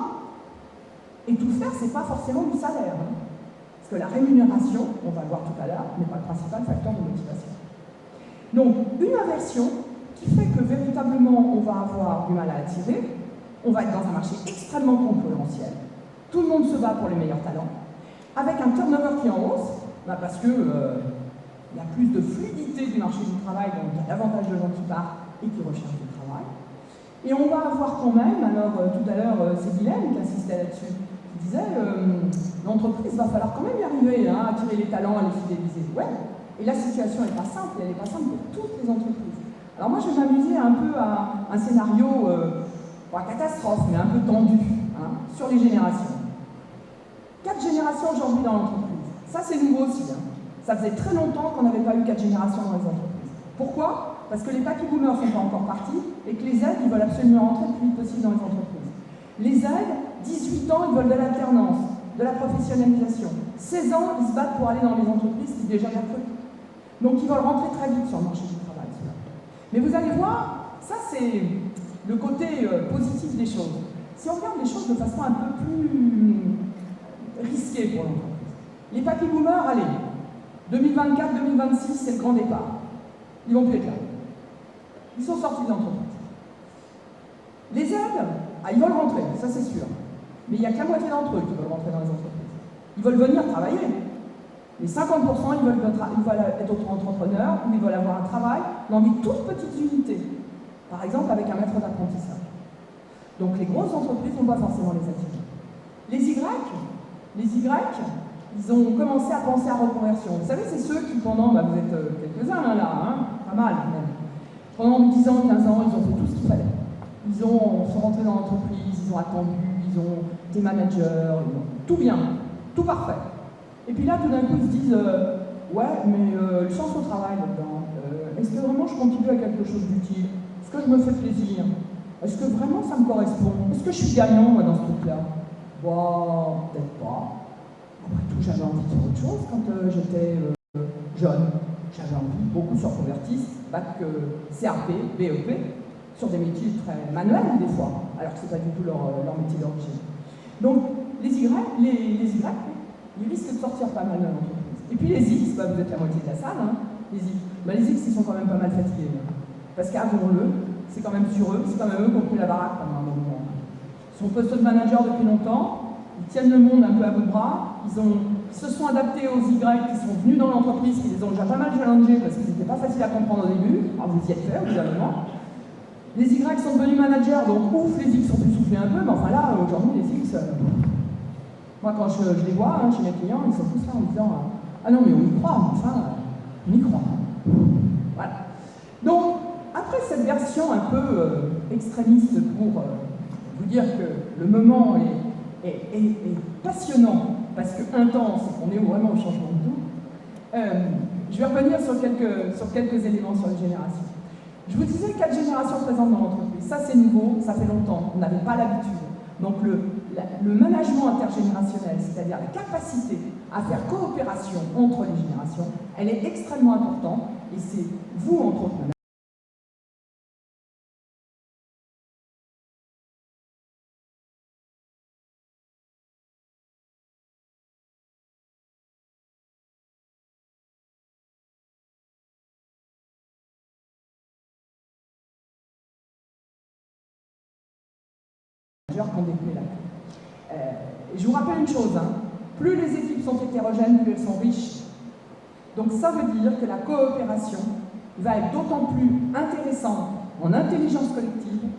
Et tout faire, c'est pas forcément du salaire. Hein. Parce que la rémunération, on va le voir tout à l'heure, n'est pas le principal facteur de motivation. Donc, une inversion qui fait que véritablement on va avoir du mal à attirer, on va être dans un marché extrêmement concurrentiel, tout le monde se bat pour les meilleurs talents, avec un turnover qui est en hausse, parce que il y a plus de fluidité du marché du travail, donc il y a davantage de gens qui partent et qui recherchent du travail. Et on va avoir quand même, alors tout à l'heure c'est Guylaine qui insistait là-dessus, qui disait l'entreprise va falloir quand même y arriver, hein, à attirer les talents, à les fidéliser. Ouais, et la situation n'est pas simple, et elle n'est pas simple pour toutes les entreprises. Alors moi, je vais m'amuser un peu à un scénario, pas catastrophe, mais un peu tendu, hein, sur les générations. 4 générations aujourd'hui dans l'entreprise. Ça, c'est nouveau aussi. Hein. Ça faisait très longtemps qu'on n'avait pas eu 4 générations dans les entreprises. Pourquoi? Parce que les papy boomers ne sont pas encore partis et que les aides, ils veulent absolument rentrer le plus vite possible dans les entreprises. Les aides, 18 ans, ils veulent de l'alternance, de la professionnalisation. 16 ans, ils se battent pour aller dans les entreprises qui déjà recrutent. Donc, ils veulent rentrer très vite sur le marché du travail. Mais vous allez voir, ça c'est le côté positif des choses. Si on regarde les choses de façon un peu plus risquée pour l'entreprise. Les papy boomers, allez, 2024-2026, c'est le grand départ. Ils vont plus être là. Ils sont sortis de l'entreprise. Les aides, ils veulent rentrer, ça c'est sûr. Mais il n'y a que la moitié d'entre eux qui veulent rentrer dans les entreprises. Ils veulent venir travailler. Les 50%, ils veulent être auto-entrepreneurs, ou ils veulent avoir un travail dans des toutes petites unités. Par exemple, avec un maître d'apprentissage. Donc les grosses entreprises ne vont pas forcément les attirer. Les Y, ils ont commencé à penser à reconversion. Vous savez, c'est ceux qui, pendant, vous êtes quelques-uns là, hein, pas mal même. Pendant 10 ans, 15 ans, ils ont fait tout ce qu'il fallait. Ils sont rentrés dans l'entreprise, ils ont attendu, ils ont été managers, tout bien, tout parfait. Et puis là, tout d'un coup, ils se disent ouais, mais le sens au travail là-dedans, est-ce que vraiment je contribue à quelque chose d'utile? Est-ce que je me fais plaisir? Est-ce que vraiment ça me correspond? Est-ce que je suis gagnant, moi, dans ce truc-là? Bon, peut-être pas. Après tout, j'avais envie de faire autre chose quand j'étais jeune, j'avais envie, beaucoup se reconvertissent, bac CAP, BEP, sur des métiers très manuels des fois, alors que ce n'est pas du tout leur métier d'origine. Donc les Y, ils risquent de sortir pas mal de l'entreprise. Et puis les X, bah, vous êtes la moitié de la salle, hein, les X. Bah, les X, ils sont quand même pas mal fatigués. Hein. Parce qu'avouons-le, c'est quand même sur eux, c'est quand même eux qui ont pris la baraque pendant un moment. Ils sont poste de manager depuis longtemps, ils tiennent le monde un peu à bout de bras, ils se sont adaptés aux Y qui sont venus dans l'entreprise, qui les ont déjà pas mal challengés parce qu'ils n'étaient pas faciles à comprendre au début. Alors vous y êtes fait, évidemment. Les Y sont devenus managers, donc ouf, les X ont pu souffler un peu, mais enfin là, aujourd'hui, les X, moi quand je les vois chez mes clients, ils sont tous là en me disant ah non, mais on y croit, enfin, on y croit. Voilà. Donc, après cette version un peu extrémiste pour vous dire que le moment est passionnant, parce que intense, on est vraiment au changement de tout, je vais revenir sur quelques éléments sur les générations. Je vous disais 4 générations présentes dans l'entreprise. Ça, c'est nouveau, ça fait longtemps, on n'avait pas l'habitude. Donc, le management intergénérationnel, c'est-à-dire la capacité à faire coopération entre les générations, elle est extrêmement importante, et c'est vous, entre autres, qui ont détenu la clé. Je vous rappelle une chose, hein, plus les équipes sont hétérogènes, plus elles sont riches. Donc ça veut dire que la coopération va être d'autant plus intéressante en intelligence collective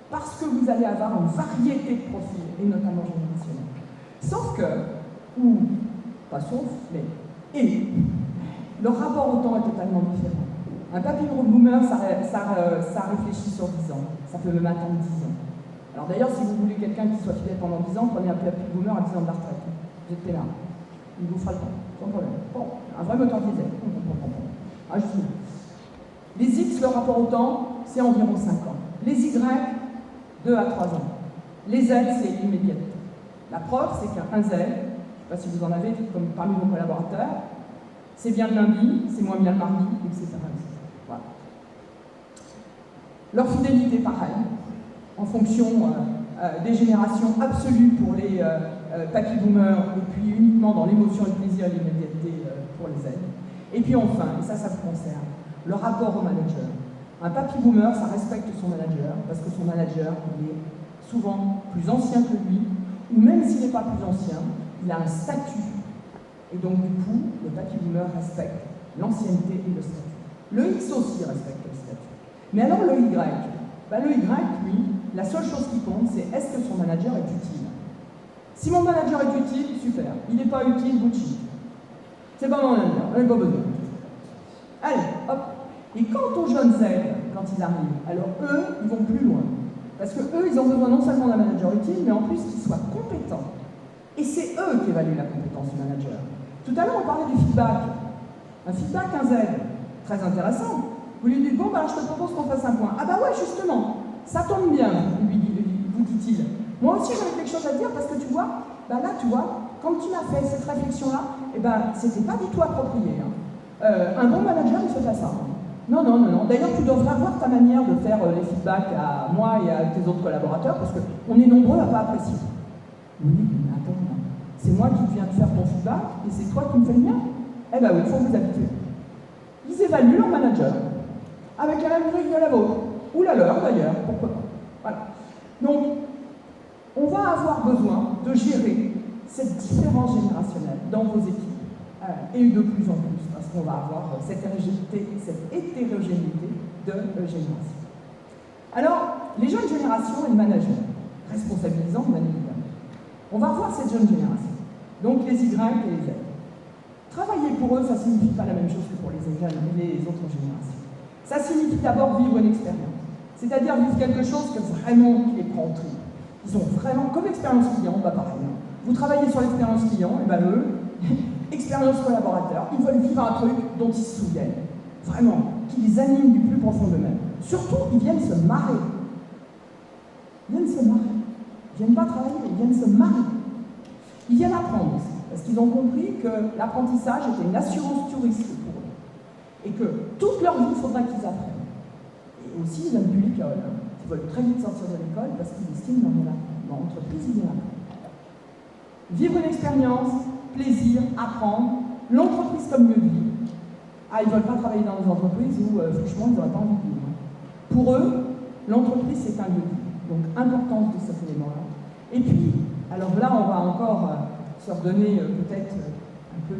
parce que vous allez avoir une variété de profils, et notamment générationnels. Sauf que, ou pas sauf, mais le rapport au temps est totalement différent. Un papy boomer, ça réfléchit sur 10 ans, ça peut même attendre 10 ans. Alors d'ailleurs, si vous voulez quelqu'un qui soit fidèle pendant 10 ans, prenez un papy boomer à 10 ans de la retraite. Vous êtes peinard. Il vous fera le temps, sans problème. Bon, un vrai moteur diesel. Ah, juste. Les X, le rapport au temps, c'est environ 5 ans. Les Y, 2 à 3 ans. Les Z, c'est immédiat. La preuve, c'est qu'un Z, je ne sais pas si vous en avez comme parmi vos collaborateurs, c'est bien le lundi, c'est moins bien le mardi, etc. Voilà. Leur fidélité, pareil, en fonction des générations absolues pour les papy boomers, et puis uniquement dans l'émotion, le plaisir et l'immédiateté pour les Z. Et puis enfin, et ça vous concerne, le rapport au manager. Un papy boomer, ça respecte son manager, parce que son manager, il est souvent plus ancien que lui, ou même s'il n'est pas plus ancien, il a un statut. Et donc du coup, le papy boomer respecte l'ancienneté et le statut. Le X aussi respecte le statut. Mais alors le Y, le Y, lui, la seule chose qui compte, c'est est-ce que son manager est utile. Si mon manager est utile, super. Il n'est pas utile, Gucci. C'est pas mon manager, on n'a pas besoin. Allez, hop. Et quant aux jeunes Z, quand ils arrivent, alors eux, ils vont plus loin. Parce que eux, ils ont besoin non seulement d'un manager utile, mais en plus qu'il soit compétent. Et c'est eux qui évaluent la compétence du manager. Tout à l'heure, on parlait du feedback. Un feedback, un Z, très intéressant. Vous lui dites, bon, je te propose qu'on fasse un point. Ah bah ouais, justement, ça tombe bien, vous dit-il. Moi aussi, j'avais quelque chose à te dire, parce que tu vois, là, tu vois, quand tu m'as fait cette réflexion-là, c'était pas du tout approprié. Hein. Un bon manager, il fait pas ça. Non. D'ailleurs, tu devrais avoir ta manière de faire les feedbacks à moi et à tes autres collaborateurs, parce qu'on est nombreux à pas apprécier. Oui, mais attends, c'est moi qui viens de faire ton feedback, et c'est toi qui me fais le mien. Eh ben oui, il faut vous habituer. Ils évaluent leur manager, avec la même grille que la vôtre, ou la leur d'ailleurs, pourquoi pas. Voilà. Donc, on va avoir besoin de gérer cette différence générationnelle dans vos équipes, et de plus en plus, parce qu'on va avoir cette hétérogénéité de génération. Alors, les jeunes générations et le manager, responsabilisant bien évidemment. On va voir cette jeune génération, donc les Y et les Z. Travailler pour eux, ça ne signifie pas la même chose que pour les jeunes et les autres générations. Ça signifie d'abord vivre une expérience, c'est-à-dire vivre quelque chose que vraiment qui les prend au trip. Ils ont vraiment, comme expérience client, pareil. Vous travaillez sur l'expérience client, et eux, expérience collaborateur, ils veulent vivre un truc dont ils se souviennent. Vraiment, qui les anime du plus profond d'eux-mêmes. Surtout, ils viennent se marrer. Ils viennent se marrer. Ils viennent pas travailler, ils viennent se marrer. Ils viennent apprendre aussi. Parce qu'ils ont compris que l'apprentissage était une assurance tout risque pour eux. Et que toute leur vie, il faudra qu'ils apprennent. Et aussi, ils n'aiment plus l'école. Ils veulent très vite sortir de l'école parce qu'ils estiment dans l'entreprise, ils y apprennent. Vivre une expérience, plaisir, apprendre, l'entreprise comme lieu de vie. Ah, ils ne veulent pas travailler dans des entreprises où, franchement, ils n'auraient pas envie de vivre. Pour eux, l'entreprise, c'est un lieu de vie. Donc, importance de cet élément-là. Et puis, alors là, on va encore se redonner peut-être un peu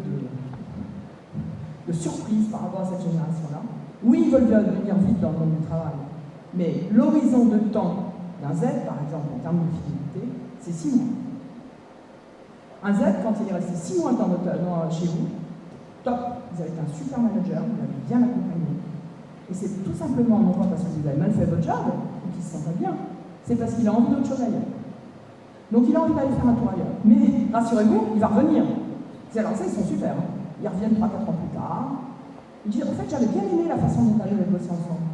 de surprise par rapport à cette génération-là. Oui, ils veulent devenir vite dans le monde du travail. Mais l'horizon de temps d'un Z, par exemple, en termes de fidélité, c'est 6 mois. Un Z, quand il est resté 6 mois chez vous, top, vous avez été un super manager, vous l'avez bien accompagné. Et c'est tout simplement, non pas parce que vous avez mal fait votre job, ou qu'il se sent pas bien, c'est parce qu'il a envie d'autre chose ailleurs. Donc il a envie d'aller faire un tour ailleurs. Mais rassurez-vous, il va revenir. Alors ça, ils sont super. Hein. Ils reviennent 3-4 ans plus tard. Ils disent, en fait, j'avais bien aimé la façon dont on avait bossé ensemble.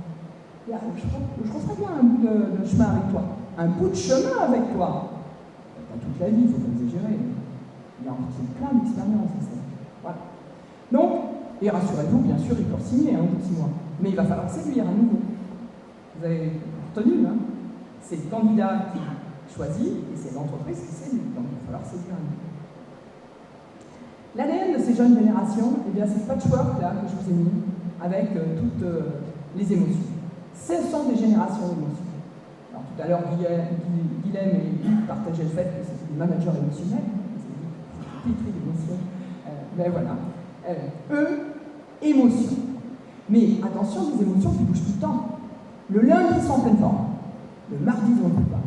Et, je referais bien un bout de chemin avec toi. Un bout de chemin avec toi. Pas toute la vie, il ne faut pas exagérer. Il a plein d'expériences. Voilà. Donc, et rassurez-vous, bien sûr, il peut signer au bout de 6 mois. Mais il va falloir séduire à nouveau. Vous avez retenu, hein? C'est le candidat qui choisit et c'est l'entreprise qui séduit. Donc, il va falloir séduire à nouveau. L'ADN de ces jeunes générations, eh bien, c'est ce patchwork-là que je vous ai mis avec toutes les émotions. Ce sont des générations d'émotions. Alors, tout à l'heure, Guilhem et Hugues partageaient le fait que c'était des managers émotionnels. C'est pétri d'émotions. Mais voilà. Eux, émotions. Mais attention, des émotions qui bougent tout le temps. Le lundi, ils sont en pleine forme. Le mardi, ils n'en peuvent pas.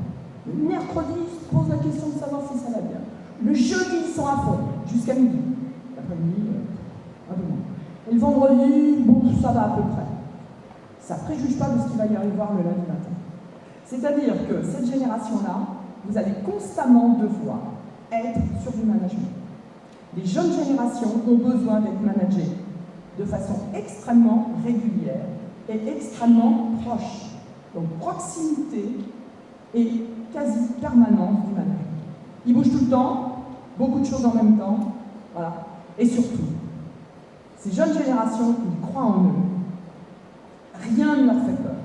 Le mercredi, ils se posent la question de savoir si ça va bien. Le jeudi, ils sont à fond, jusqu'à midi. L'après-midi, un peu moins. Et le vendredi, bon, ça va à peu près. Ça ne préjuge pas de ce qu'il va y avoir le lundi matin. C'est-à-dire que cette génération-là, vous allez constamment devoir être sur du management. Les jeunes générations ont besoin d'être managées de façon extrêmement régulière et extrêmement proche. Donc proximité et quasi permanence du management. Ils bougent tout le temps, beaucoup de choses en même temps, voilà. Et surtout, ces jeunes générations, ils croient en eux. Rien ne leur fait peur.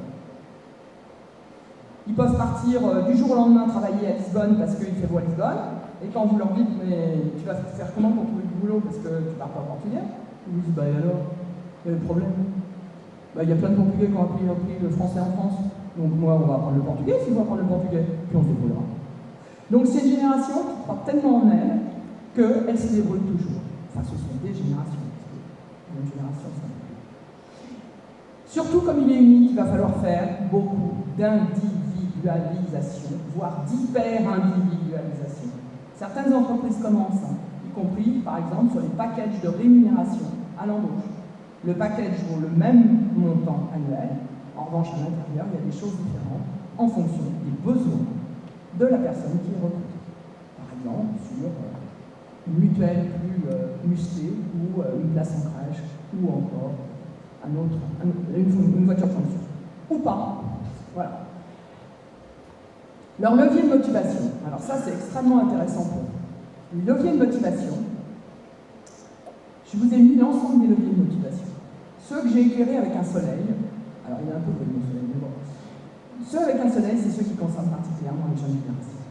Ils peuvent partir du jour au lendemain travailler à Lisbonne parce qu'il fait beau à Lisbonne, et quand vous leur dites, mais tu vas faire comment pour trouver du boulot parce que tu parles pas portugais, ils vous disent, bah et alors, quel est le problème? Bah, il y a plein de Portugais qui ont appris le français en France, donc moi on va apprendre le portugais s'ils vont apprendre le portugais, puis on se débrouillera. Donc c'est une génération qui croit tellement en elle qu'elle se débrouille toujours. Enfin, ce sont des générations. Une génération, ça. Surtout comme il est unique, il va falloir faire beaucoup d'individualisation, voire d'hyper-individualisation. Certaines entreprises commencent, y compris par exemple sur les packages de rémunération à l'embauche. Le package vaut le même montant annuel. En revanche, à l'intérieur, il y a des choses différentes en fonction des besoins de la personne qui est recrutée. Par exemple, sur une mutuelle plus musclée ou une place en crèche ou encore une voiture fonction. Ou pas. Voilà. Leur levier de motivation. Alors ça, c'est extrêmement intéressant pour vous. Le levier de motivation, je vous ai mis l'ensemble des leviers de motivation. Ceux que j'ai éclairés avec un soleil, alors il y a un peu de soleil, mais bon. Ceux avec un soleil, c'est ceux qui concernent particulièrement les jeunes générations.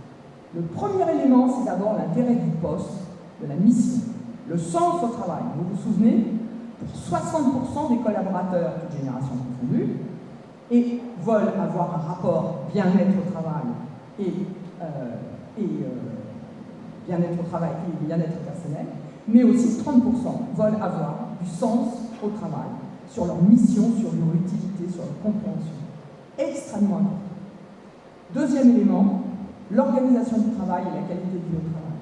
Le premier élément, c'est d'abord l'intérêt du poste, de la mission, le sens au travail. Vous vous souvenez, pour 60% des collaborateurs, toutes générations confondues, et veulent avoir un rapport bien-être au travail et bien-être au travail et bien-être personnel, mais aussi 30% veulent avoir du sens au travail, sur leur mission, sur leur utilité, sur leur compréhension. Extrêmement important. Deuxième élément, l'organisation du travail et la qualité de vie au travail.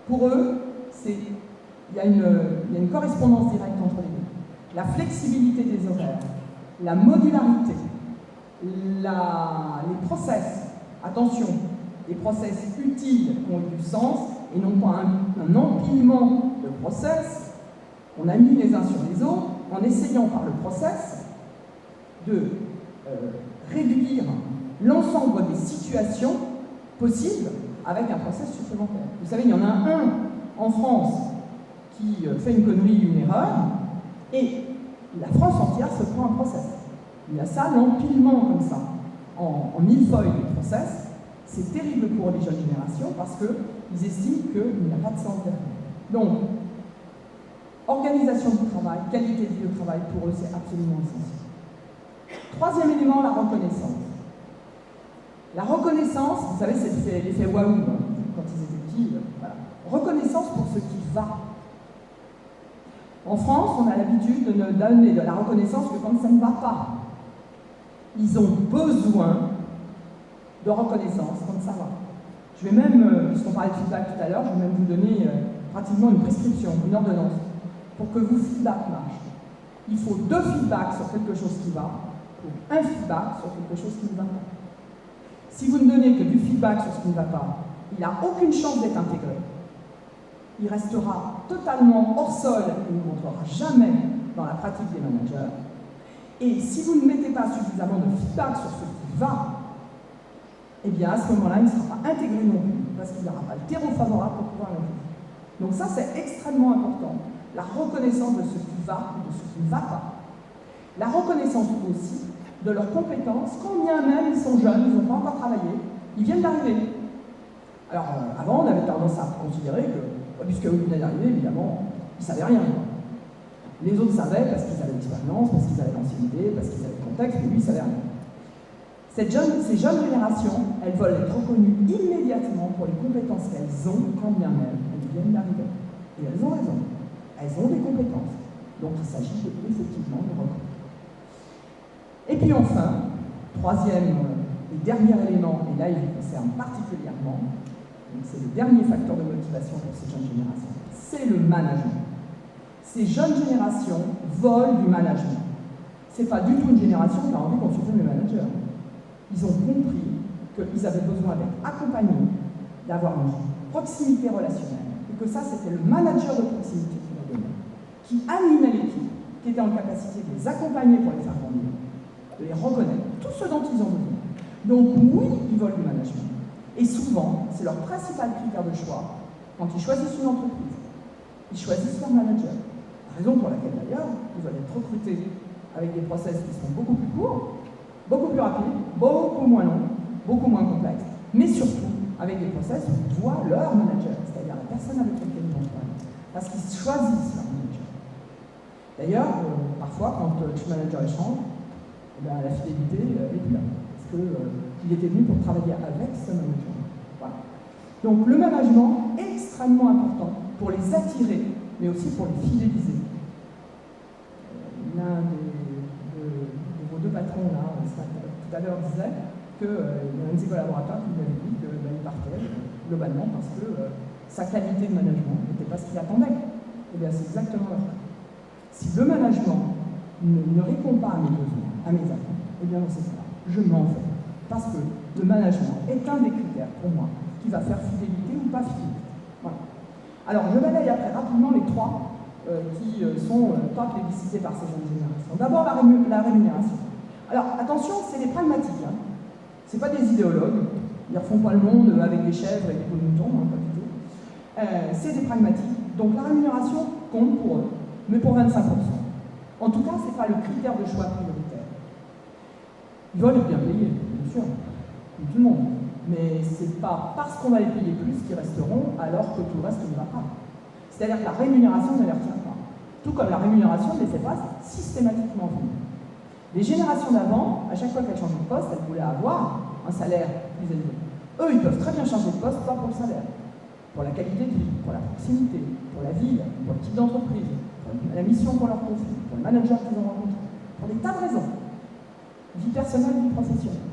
Pour eux, il y a une correspondance directe entre les deux. La flexibilité des horaires, la modularité, les process, attention, des process utiles qui ont du sens et non pas un empilement de process qu'on a mis les uns sur les autres en essayant par le process de réduire l'ensemble des situations possibles avec un process supplémentaire. Vous savez, il y en a un en France qui fait une connerie, une erreur, et la France entière se prend un process. Il y a ça, l'empilement comme ça, en millefeuille de process. C'est terrible pour les jeunes générations parce qu'ils estiment qu'il n'y a pas de sens derrière. Donc, organisation du travail, qualité de vie au travail, pour eux, c'est absolument essentiel. Troisième élément, la reconnaissance. La reconnaissance, vous savez, c'est l'effet waouh, hein, quand ils étaient petits. Voilà. Reconnaissance pour ce qui va. En France, on a l'habitude de ne donner de la reconnaissance que quand ça ne va pas. Ils ont besoin de reconnaissance quand ça va. Je vais même, puisqu'on parlait de feedback tout à l'heure, je vais même vous donner pratiquement une prescription, une ordonnance, pour que vos feedbacks marchent. Il faut 2 feedbacks sur quelque chose qui va, pour un feedback sur quelque chose qui ne va pas. Si vous ne donnez que du feedback sur ce qui ne va pas, il n'a aucune chance d'être intégré. Il restera totalement hors sol, il ne montrera jamais dans la pratique des managers. Et si vous ne mettez pas suffisamment de feedback sur ce qui va, eh bien à ce moment-là, il ne sera pas intégré non plus, parce qu'il n'aura pas le terreau favorable pour pouvoir l'intégrer. Donc ça, c'est extrêmement important. La reconnaissance de ce qui va et de ce qui ne va pas. La reconnaissance aussi de leurs compétences, quand bien même ils sont jeunes, ils n'ont pas encore travaillé, ils viennent d'arriver. Alors avant, on avait tendance à considérer que, puisqu'ils venaient d'arriver, évidemment, ils ne savaient rien. Les autres savaient parce qu'ils avaient l'expérience, parce qu'ils avaient l'ancienneté, parce qu'ils avaient le contexte, mais lui, il ne savait rien. Ces jeunes générations, elles veulent être reconnues immédiatement pour les compétences qu'elles ont, quand bien même elles viennent d'arriver. Et elles ont raison. Elles ont des compétences. Donc il s'agit effectivement de reconnaître. Et puis enfin, troisième et dernier élément, et là il vous concerne particulièrement, c'est le dernier facteur de motivation pour ces jeunes générations, c'est le management. Ces jeunes générations veulent du management. C'est pas du tout une génération qui a envie qu'on supprime les managers. Ils ont compris qu'ils avaient besoin d'être accompagnés, d'avoir une proximité relationnelle, et que ça, c'était le manager de proximité qui leur donnait, qui animait l'équipe, qui était en capacité de les accompagner pour les faire grandir, de les reconnaître, tout ce dont ils ont besoin. Donc oui, ils veulent du management. Et souvent, c'est leur principal critère de choix. Quand ils choisissent une entreprise, ils choisissent leur manager. La raison pour laquelle d'ailleurs, ils veulent être recrutés avec des process qui sont beaucoup plus courts, beaucoup plus rapides, beaucoup moins longs, beaucoup moins complexes, mais surtout avec des process où ils voient leur manager, c'est-à-dire la personne avec laquelle ils vont travailler, parce qu'ils choisissent leur manager. D'ailleurs, parfois, quand le manager échange, la fidélité est plus là, parce qu'il était venu pour travailler avec ce manager. Voilà. Donc le management est extrêmement important pour les attirer, mais aussi pour les fidéliser. L'un de vos 2 patrons, là, tout à l'heure, disait qu'il y a un de ses collaborateurs qui lui avait dit qu'il partait globalement parce que sa qualité de management n'était pas ce qu'il attendait. Eh bien, c'est exactement le cas. Si le management ne répond pas à mes besoins, à mes attentes, eh bien, dans ces cas-là, je m'en vais. Parce que le management est un des critères pour moi qui va faire fidélité ou pas fidélité. Voilà. Alors, je balaye après rapidement les 3 qui sont pas plébiscités par ces jeunes générations. D'abord, la rémunération. Alors, attention, c'est des pragmatiques. Hein. Ce n'est pas des idéologues. Ils ne refont pas le monde avec des chèvres et des peaux de mouton, hein, pas du tout. C'est des pragmatiques. Donc, la rémunération compte pour eux, mais pour 25%. En tout cas, ce n'est pas le critère de choix prioritaire. Ils veulent être bien payés, bien sûr, comme tout le monde. Mais ce n'est pas parce qu'on va les payer plus qu'ils resteront alors que tout le reste ne va pas. C'est-à-dire que la rémunération ne les retient pas. Tout comme la rémunération ne les fait pas systématiquement venir. Les générations d'avant, à chaque fois qu'elles changeaient de poste, elles voulaient avoir un salaire plus élevé. Eux, ils peuvent très bien changer de poste, pas pour le salaire, pour la qualité de vie, pour la proximité, pour la ville, pour le type d'entreprise, pour la mission qu'on leur confie, pour le manager qu'ils ont rencontré, pour des tas de raisons. Vie personnelle, vie professionnelle.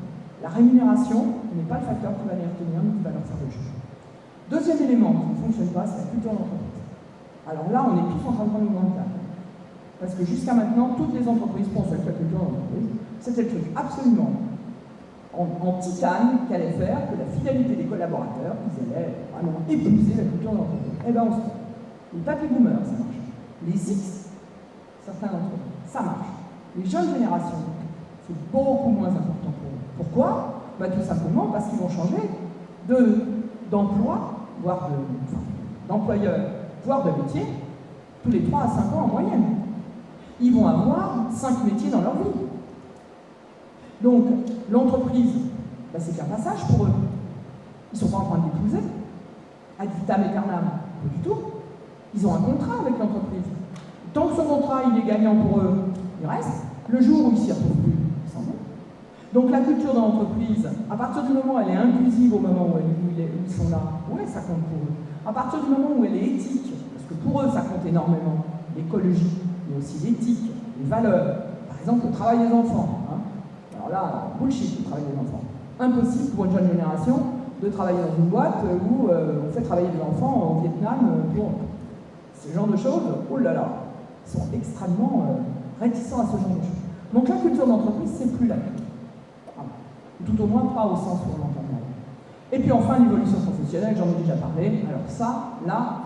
La rémunération n'est pas le facteur qui va les retenir, mais qui va leur faire le juge. Deuxième élément qui ne fonctionne pas, c'est la culture d'entreprise. Alors là, on est tous en train de prendre une grande table. Parce que jusqu'à maintenant, toutes les entreprises pensaient que la culture d'entreprise, c'était le truc absolument en titane qu'allait faire que la fidélité des collaborateurs, ils allaient vraiment épouser la culture d'entreprise. Eh bien, on se trompe. Les papy boomers, ça marche. Les X, certains d'entre eux, ça marche. Les jeunes générations, c'est beaucoup moins important pour eux. Pourquoi? Tout simplement parce qu'ils vont changer d'emploi, voire d'employeurs, voire de métiers, tous les 3 à 5 ans en moyenne. Ils vont avoir 5 métiers dans leur vie. Donc, l'entreprise, ben, c'est qu'un passage pour eux. Ils ne sont pas en train d'épouser, ad vitam aeternam, pas du tout. Ils ont un contrat avec l'entreprise. Tant que ce contrat il est gagnant pour eux, il reste. Le jour où ils ne s'y retrouvent plus, ils s'en vont. Donc la culture de l'entreprise, à partir du moment où elle est inclusive, au moment où ils sont là, ouais, ça compte pour eux. À partir du moment où elle est éthique, parce que pour eux ça compte énormément, l'écologie, mais aussi l'éthique, les valeurs. Par exemple, le travail des enfants. Hein. Alors là, bullshit, le travail des enfants. Impossible pour une jeune génération de travailler dans une boîte où on fait travailler des enfants au Vietnam pour ce genre de choses. Oh là là, ils sont extrêmement réticents à ce genre de choses. Donc la culture d'entreprise, c'est plus la même. Tout au moins pas au sens où on l'entend. Et puis enfin, l'évolution professionnelle, j'en ai déjà parlé. Alors ça, là,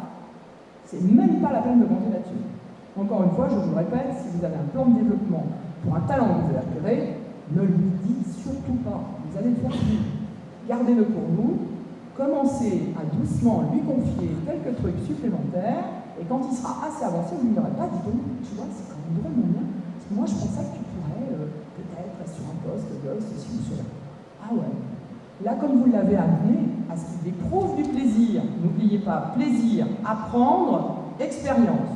c'est même pas la peine de monter là-dessus. Encore une fois, je vous le répète, si vous avez un plan de développement pour un talent que vous avez repéré, ne lui dites surtout pas. Vous allez le faire plus. Gardez-le pour vous. Commencez à doucement lui confier quelques trucs supplémentaires. Et quand il sera assez avancé, vous ne lui direz pas, dis donc, tu vois, c'est quand même drôlement bien. Parce que moi, je pensais que tu pourrais peut-être être sur un poste de ceci ou cela. Ah ouais. Là, comme vous l'avez amené à ce qu'il éprouve du plaisir, n'oubliez pas, plaisir, apprendre, expérience.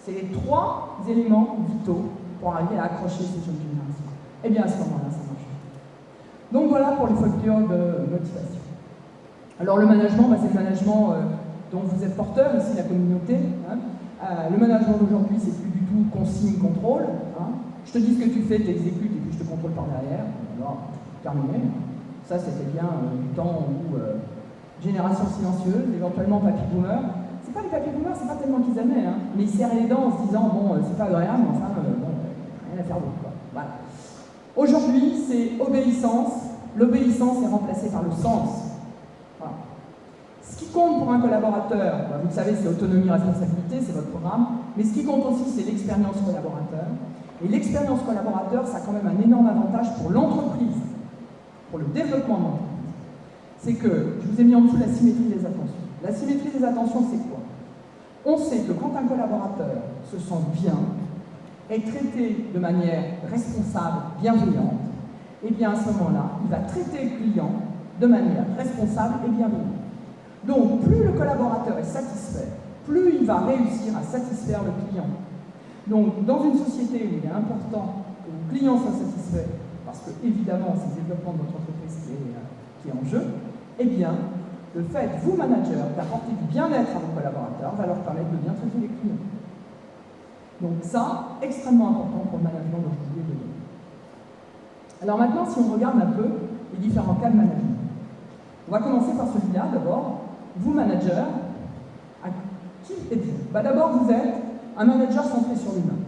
C'est les 3 éléments vitaux pour arriver à accrocher ces jeunes générations. Eh bien, à ce moment-là, ça marche. Donc voilà pour les facteurs de motivation. Alors le management, c'est le management dont vous êtes porteur, ici la communauté. Hein. Le management d'aujourd'hui, c'est plus du tout consigne-contrôle. Hein. Je te dis ce que tu fais, tu exécutes et puis je te contrôle par derrière. Alors, terminé. Ça, c'était bien du temps où génération silencieuse, éventuellement papy boomer. C'est pas les papy boomers, c'est pas tellement qu'ils aimaient, hein, mais ils serraient les dents en se disant bon, c'est pas agréable, mais enfin, bon, rien à faire d'autre, quoi. Voilà. Aujourd'hui, c'est obéissance. L'obéissance est remplacée par le sens. Voilà. Ce qui compte pour un collaborateur, vous le savez, c'est autonomie, responsabilité, c'est votre programme, mais ce qui compte aussi, c'est l'expérience collaborateur. Et l'expérience collaborateur, ça a quand même un énorme avantage pour l'entreprise, pour le développement de l'entreprise. C'est que, je vous ai mis en dessous la symétrie des attentions. La symétrie des attentions, c'est quoi? On sait que quand un collaborateur se sent bien, est traité de manière responsable, bienveillante, et bien à ce moment-là, il va traiter le client de manière responsable et bienveillante. Donc, plus le collaborateur est satisfait, plus il va réussir à satisfaire le client. Donc, dans une société où il est important que le client soit satisfait, parce que évidemment, c'est le développement de votre entreprise qui est en jeu, eh bien, le fait, vous, manager, d'apporter du bien-être à vos collaborateurs va leur permettre de bien traiter les clients. Donc ça, extrêmement important pour le management d'aujourd'hui et de demain. Alors maintenant, si on regarde un peu les différents cas de management. On va commencer par celui-là, d'abord. Vous, manager, qui êtes-vous? D'abord, vous êtes un manager centré sur l'humain.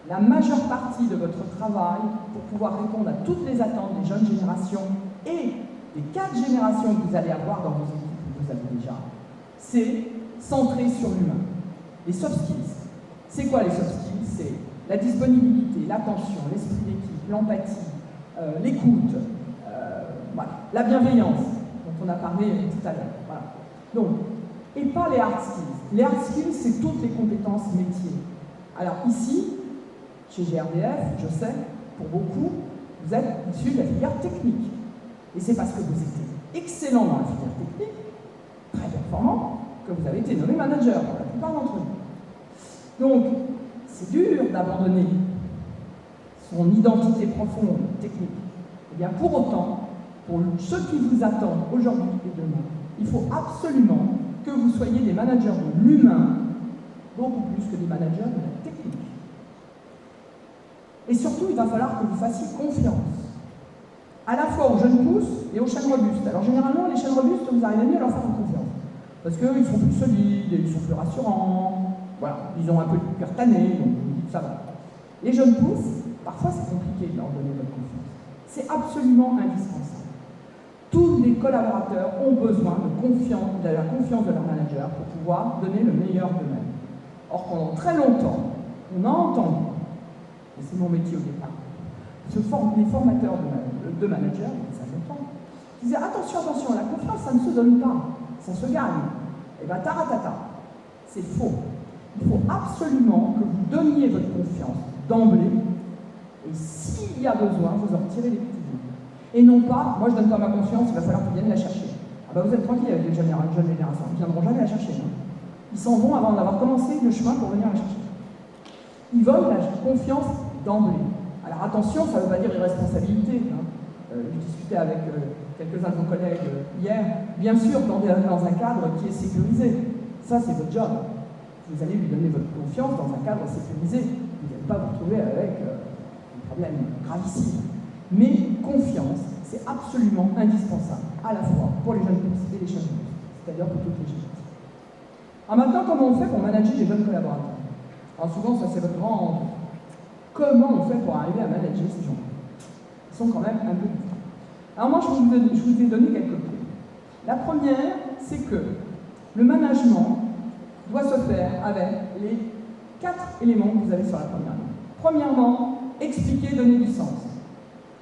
La majeure partie de votre travail, pour pouvoir répondre à toutes les attentes des jeunes générations et des 4 générations que vous allez avoir dans vos équipes que vous avez déjà, c'est centré sur l'humain. Les soft skills. C'est quoi les soft skills? C'est la disponibilité, l'attention, l'esprit d'équipe, l'empathie, l'écoute, voilà, la bienveillance, dont on a parlé tout à l'heure. Voilà. Donc, et pas les hard skills. Les hard skills, c'est toutes les compétences métiers. Alors ici, chez GRDF, je sais, pour beaucoup, vous êtes issus de la filière technique. Et c'est parce que vous étiez excellent dans la filière technique, très performant, que vous avez été nommé manager pour la plupart d'entre vous. Donc, c'est dur d'abandonner son identité profonde technique. Et bien pour autant, pour ce qui vous attend aujourd'hui et demain, il faut absolument que vous soyez des managers de l'humain, beaucoup plus que des managers de la technique. Et surtout, il va falloir que vous fassiez confiance, à la fois aux jeunes pousses et aux chaînes robustes. Alors généralement, les chaînes robustes, vous arrivez mieux à leur faire confiance, parce qu'ils sont plus solides, ils sont plus rassurants, voilà, ils ont un peu le cœur tanné, donc ça va. Les jeunes pousses, parfois c'est compliqué de leur donner votre confiance. C'est absolument indispensable. Tous les collaborateurs ont besoin de la confiance de leur manager pour pouvoir donner le meilleur d'eux-mêmes. Or, pendant très longtemps, on a entendu, et c'est mon métier au départ, les formateurs de managers, ça fait longtemps, qui disaient attention, la confiance, ça ne se donne pas, ça se gagne. Eh bien, taratata, c'est faux. Il faut absolument que vous donniez votre confiance d'emblée, et s'il y a besoin, vous en retirez les petits bouts. Et non pas, moi je ne donne pas ma confiance, il va falloir qu'ils viennent la chercher. Ah bah vous êtes tranquille avec les jeunes générations, ils ne viendront jamais la chercher. Hein. Ils s'en vont avant d'avoir commencé le chemin pour venir la chercher. Ils veulent la confiance d'emblée. Alors attention, ça ne veut pas dire irresponsabilité. Hein. Je discutais avec quelques-uns de vos collègues hier. Bien sûr, dans un cadre qui est sécurisé. Ça, c'est votre job. Vous allez lui donner votre confiance dans un cadre sécurisé. Vous n'allez pas vous retrouver avec des problèmes gravissimes. Mais confiance, c'est absolument indispensable, à la fois pour les jeunes pousses et les jeunes pousses, c'est-à-dire pour toutes les jeunes. Alors maintenant, comment on fait pour manager les jeunes collaborateurs? Alors souvent, ça c'est votre grand... Comment on fait pour arriver à manager ces gens? Ils sont quand même un peu différents. Alors moi, je vous ai donné quelques clés. La première, c'est que le management doit se faire avec les 4 éléments que vous avez sur la première ligne. Premièrement, expliquer, donner du sens.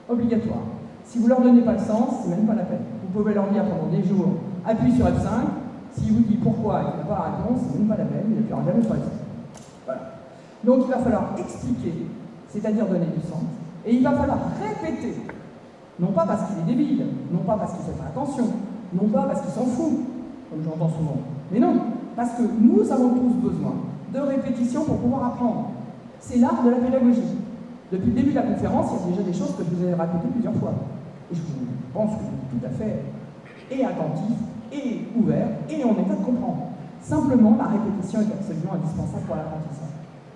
Obligatoire. Si vous ne leur donnez pas le sens, c'est même pas la peine. Vous pouvez leur dire pendant des jours, appuie sur F5, s'il vous dit pourquoi et qu'il n'a pas la réponse, c'est même pas la peine, il n'appuiera jamais sur F5. Voilà. Donc il va falloir expliquer, c'est-à-dire donner du sens, et il va falloir répéter. Non pas parce qu'il est débile, non pas parce qu'il ne fait pas attention, non pas parce qu'il s'en fout, comme j'entends souvent, mais non, parce que nous avons tous besoin de répétition pour pouvoir apprendre. C'est l'art de la pédagogie. Depuis le début de la conférence, il y a déjà des choses que je vous ai racontées plusieurs fois. Et je pense que vous êtes tout à fait et attentif, et ouvert, et en état de comprendre. Simplement, la répétition est absolument indispensable pour l'apprentissage.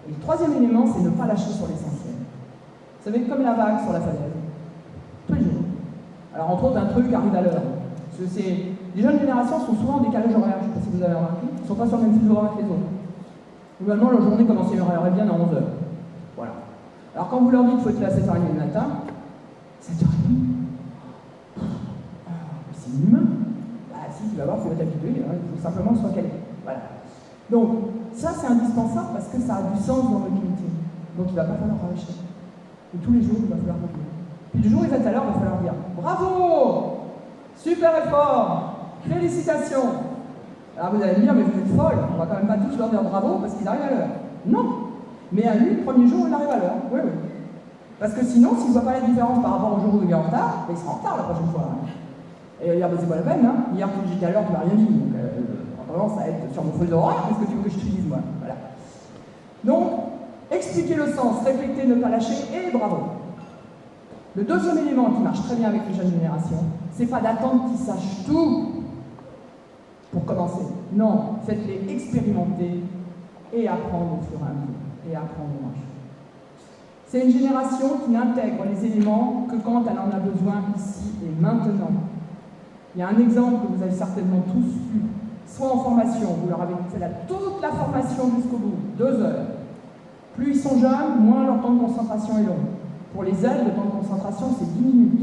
Et le troisième élément, c'est ne pas lâcher sur l'essentiel. Vous savez, comme la vague sur la falaise, tous les jours. Alors, entre autres, un truc arrive à l'heure. Les jeunes générations sont souvent en décalage horaire, je ne sais pas si vous avez remarqué, ils ne sont pas sur le même fuseau horaire que les autres. Globalement, la journée commence à bien à 11h. Voilà. Alors quand vous leur dites qu'il faut être là à 7h30 le matin, 7h30, c'est inhumain. Bah si, tu vas voir, tu vas t'habituer, hein, il faut simplement que ce soit calé. Voilà. Donc, ça c'est indispensable parce que ça a du sens dans votre métier. Donc il ne va pas falloir relâcher. Et tous les jours, il va falloir revenir. Puis le jour où il est à l'heure, il va falloir dire bravo, super effort, félicitations. Alors vous allez me dire, mais vous êtes folle, on va quand même pas tous leur dire bravo parce qu'ils arrivent à l'heure. Non. Mais à lui, le premier jour, il arrive à l'heure. Oui, oui. Parce que sinon, s'il ne voit pas la différence par rapport au jour où il est en retard, il sera en retard la prochaine fois. Hein. Et il va dire, bah, c'est pas la peine, hein. Hier, quand j'étais à l'heure, tu m'as rien dit. Donc, vraiment, ça va être sur mon feu d'horaire, qu'est-ce que tu veux que je te dise, moi? Voilà. Donc, expliquer le sens, répéter, ne pas lâcher, et bravo. Le deuxième élément qui marche très bien avec les jeunes générations, c'est pas d'attendre qu'ils sachent tout pour commencer. Non, faites-les expérimenter et apprendre au fur et à mesure. Et apprendre à marcher. C'est une génération qui n'intègre les éléments que quand elle en a besoin ici et maintenant. Il y a un exemple que vous avez certainement tous vu, soit en formation, vous leur avez fait toute la formation jusqu'au bout, 2 heures. Plus ils sont jeunes, moins leur temps de concentration est long. Pour les aides, le temps de concentration, c'est 10 minutes.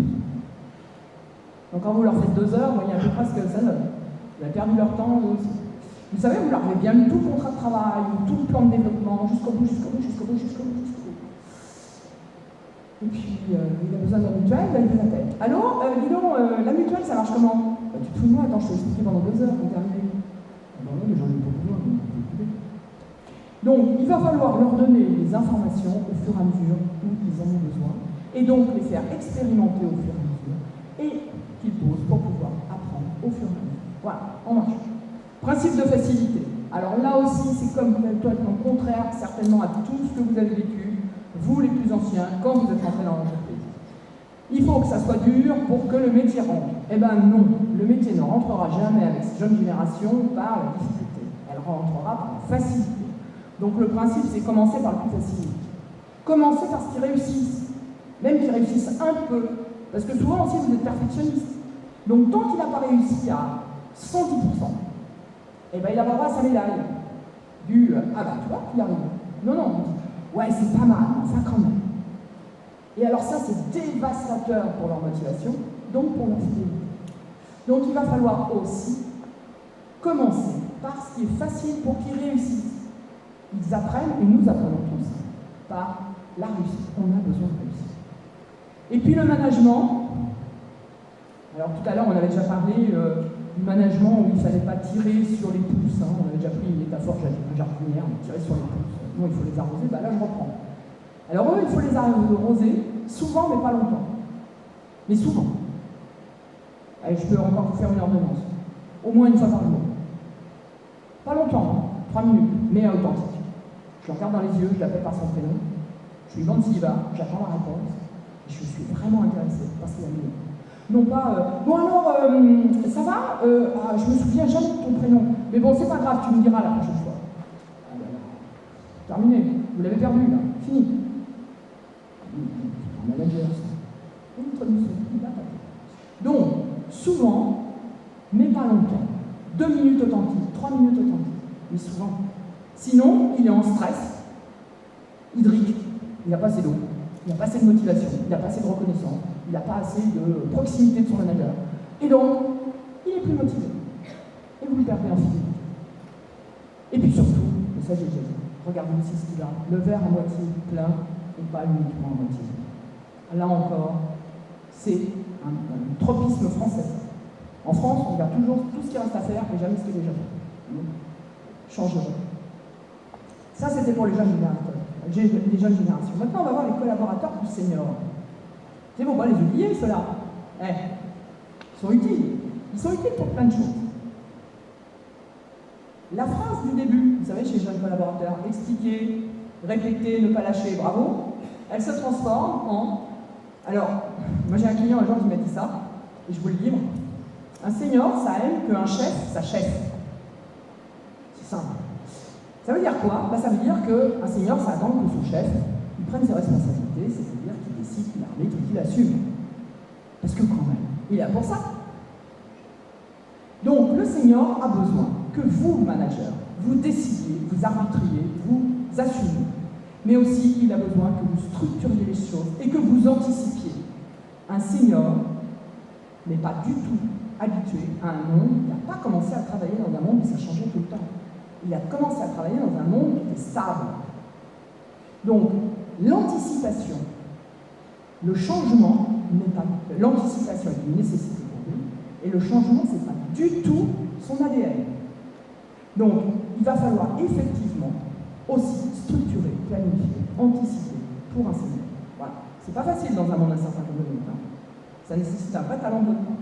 Donc quand vous leur faites 2 heures, vous voyez à peu près ce que ça donne. Vous avez perdu leur temps, eux aussi. Vous savez, vous leur avez bien mis tout le contrat de travail, tout le plan de développement, jusqu'au bout. Et puis, il a besoin d'un mutuelle, il vous appelle. Allô, dis donc, la mutuelle, ça marche comment? Tu te fous de moi, attends, je t'ai expliqué pendant 2 heures, on termine. Non, mais j'en ai pas besoin, donc, il va falloir leur donner les informations au fur et à mesure où ils en ont besoin, et donc les faire expérimenter au fur et à mesure, et qu'ils posent pour pouvoir apprendre au fur et à mesure. Voilà, on marche. Principe de facilité. Alors là aussi, c'est comme complètement contraire, certainement, à tout ce que vous avez vécu, vous les plus anciens, quand vous êtes rentrés dans l'entreprise. Il faut que ça soit dur pour que le métier rentre. Eh bien non, le métier ne rentrera jamais avec ces jeunes générations par la difficulté. Elle rentrera par la facilité. Donc le principe, c'est commencer par le plus facile. Commencez par ce qui réussissent. Même qu'ils réussissent un peu. Parce que souvent aussi, vous êtes perfectionniste. Donc tant qu'il n'a pas réussi à 110%, eh ben, il avoir sa médaille. Du ah bah tu vois, il arrive. Non, non, ouais, c'est pas mal, enfin quand même. Et alors ça, c'est dévastateur pour leur motivation, donc pour leur fidélité. Donc il va falloir aussi commencer par ce qui est facile pour qu'ils réussissent. Ils apprennent, et nous apprenons tous, par la réussite. On a besoin de réussir. Et puis le management. Alors tout à l'heure, on avait déjà parlé du management où il ne fallait pas tirer sur les pousses. Hein. On avait déjà pris une métaphore jardinière, tirer sur les pousses. Non, il faut les arroser, bah là je reprends. Alors eux, il faut les arroser, souvent mais pas longtemps. Mais souvent. Allez, je peux encore vous faire une ordonnance. Au moins une fois par jour. Pas longtemps, hein, 3 minutes, mais authentique. Je le regarde dans les yeux, je l'appelle par son prénom, je lui demande s'il va, j'attends la réponse, et je suis vraiment intéressée parce qu'il a mieux. Non pas, bon alors, ça va je me souviens jamais de ton prénom, mais bon, c'est pas grave, tu me diras la prochaine fois. Ah ben, terminé, vous l'avez perdu là, fini. Un manager, ça. Une traduction, il va pas. Donc, souvent, mais pas longtemps. 2 minutes authentiques, 3 minutes authentiques, mais souvent. Sinon, il est en stress hydrique, il n'a pas assez d'eau, il n'a pas assez de motivation, il n'a pas assez de reconnaissance, il n'a pas assez de proximité de son manager. Et donc, il est plus motivé. Et vous le perdez en fidélité. Et puis surtout, et ça j'ai déjà dit, regardez aussi ce qu'il a, le verre à moitié plein et pas uniquement à moitié vide. Là encore, c'est un tropisme français. En France, on regarde toujours tout ce qui reste à faire et jamais ce qui est déjà fait. Changeons. Ça, c'était pour les jeunes générations. Maintenant, on va voir les collaborateurs plus seniors. C'est bon, pas les oublier, ceux-là. Ils sont utiles. Ils sont utiles pour plein de choses. La phrase du début, vous savez, chez les jeunes collaborateurs, expliquer, répéter, ne pas lâcher, bravo, elle se transforme en... Alors, moi j'ai un client un jour qui m'a dit ça, et je vous le livre. Un senior, ça aime qu'un chef, sa chef. C'est simple. Ça veut dire quoi? Ça veut dire qu'un senior, ça attend que son chef il prenne ses responsabilités, c'est-à-dire qu'il décide, qu'il arbitre et qu'il assume. Parce que quand même, il est là pour ça. Donc, le senior a besoin que vous, manager, vous décidiez, vous arbitriez, vous assumiez. Mais aussi, il a besoin que vous structuriez les choses et que vous anticipiez. Un senior n'est pas du tout habitué à un monde, il n'a pas commencé à travailler dans un monde où ça changeait tout le temps. Il a commencé à travailler dans un monde qui était stable. Donc, l'anticipation, le changement n'est pas... L'anticipation est une nécessité pour lui, et le changement, ce n'est pas du tout son ADN. Donc, il va falloir effectivement aussi structurer, planifier, anticiper pour un senior. Voilà. C'est pas facile dans un monde incertain comme le nôtre. Ça nécessite un vrai talent de votre part.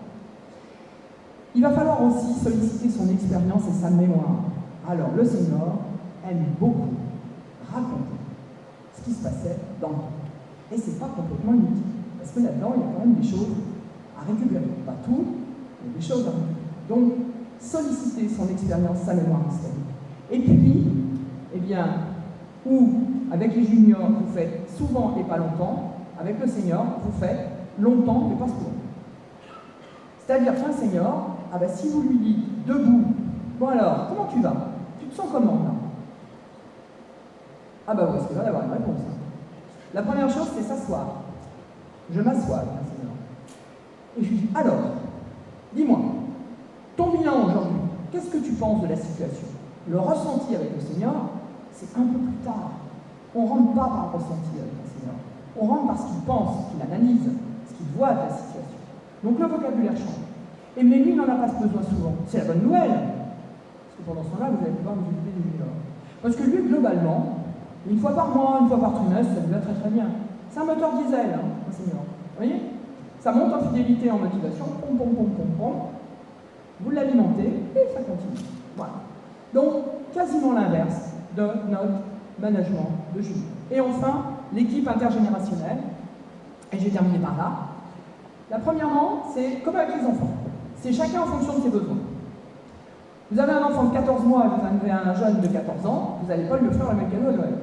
Il va falloir aussi solliciter son expérience et sa mémoire. Alors, le senior aime beaucoup raconter ce qui se passait dans le temps. Et c'est pas complètement inutile, parce que là-dedans, il y a quand même des choses à récupérer. Pas tout, mais des choses à récupérer. Donc, solliciter son expérience, sa mémoire historique. Et puis, eh bien, ou avec les juniors, vous faites souvent et pas longtemps, avec le senior, vous faites longtemps et pas souvent. C'est-à-dire qu'un senior, si vous lui dites debout, bon alors, comment tu vas? Tu te sens comment là? Vous risquez d'avoir une réponse. La première chose, c'est s'asseoir. Je m'assois avec un senior. Et je lui dis, alors, dis-moi, ton bilan aujourd'hui, qu'est-ce que tu penses de la situation? Le ressenti avec le senior, c'est un peu plus tard. On ne rentre pas par le ressenti avec un senior. On rentre par ce qu'il pense, ce qu'il analyse, ce qu'il voit de la situation. Donc le vocabulaire change. Mais lui, il n'en a pas besoin souvent. C'est la bonne nouvelle. Parce que pendant ce temps-là, vous allez pouvoir vous occuper du junior. Parce que lui, globalement, une fois par mois, une fois par trimestre, ça lui va très très bien. C'est un moteur diesel, un senior. Vous voyez? Ça monte en fidélité, en motivation, pom pom pom pom pom. Vous l'alimentez et ça continue. Voilà. Donc, quasiment l'inverse de notre management de junior. Et enfin, l'équipe intergénérationnelle. Et j'ai terminé par là. La premièrement, c'est comme avec les enfants. C'est chacun en fonction de ses besoins. Vous avez un enfant de 14 mois et vous avez un jeune de 14 ans, vous n'allez pas lui offrir le même cadeau à Noël.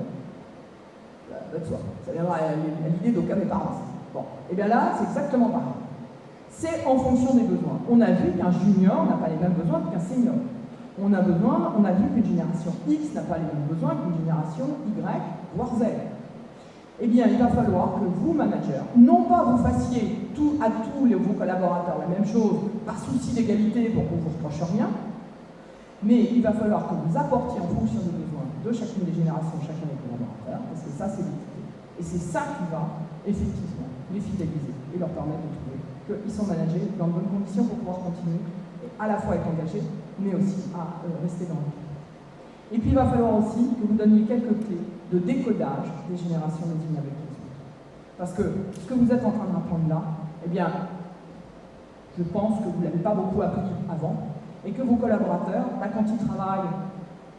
Va de soi. Ça viendra à l'idée d'aucun des parents. Bon, et bien là, c'est exactement pareil. C'est en fonction des besoins. On a vu qu'un junior n'a pas les mêmes besoins qu'un senior. On a vu qu'une génération X n'a pas les mêmes besoins qu'une génération Y, voire Z. Eh bien, il va falloir que vous, managers, non pas vous fassiez à tous vos collaborateurs la même chose par souci d'égalité pour qu'on ne vous reproche rien, mais il va falloir que vous apportiez en fonction des besoins de chacune des générations, chacun des collaborateurs, parce que ça, c'est l'équité. Et c'est ça qui va, effectivement, les fidéliser et leur permettre de trouver qu'ils sont managés dans de bonnes conditions pour pouvoir continuer à la fois être engagé, mais aussi à rester dans l'équipe. Et puis il va falloir aussi que vous donniez quelques clés de décodage des générations les unes avec les autres. Parce que ce que vous êtes en train d'apprendre là, eh bien, je pense que vous ne l'avez pas beaucoup appris avant, et que vos collaborateurs, quand ils travaillent,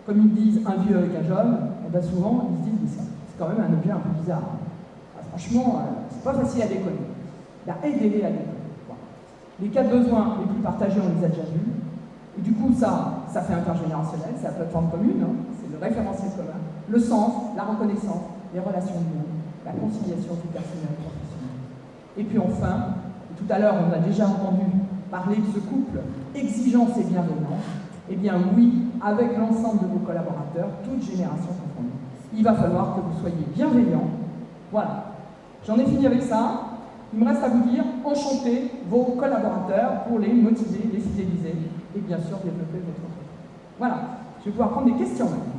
comme ils disent, un vieux avec un jeune, eh bien souvent ils se disent, c'est quand même un objet un peu bizarre. Franchement, c'est pas facile à décoder. Aidez-les à décoder. Voilà. Les cas de besoins les plus partagés, on les a déjà vus. Et du coup, ça fait intergénérationnel, c'est la plateforme commune, hein, c'est le référentiel commun, le sens, la reconnaissance, les relations humaines, la conciliation du personnel et professionnel. Et puis enfin, tout à l'heure, on a déjà entendu parler de ce couple exigence et bienveillance. Eh bien oui, avec l'ensemble de vos collaborateurs, toutes générations confondues, il va falloir que vous soyez bienveillants. Voilà. J'en ai fini avec ça. Il me reste à vous dire, enchantez vos collaborateurs pour les motiver, les fidéliser et bien sûr développer votre entreprise. Voilà, je vais pouvoir prendre des questions maintenant.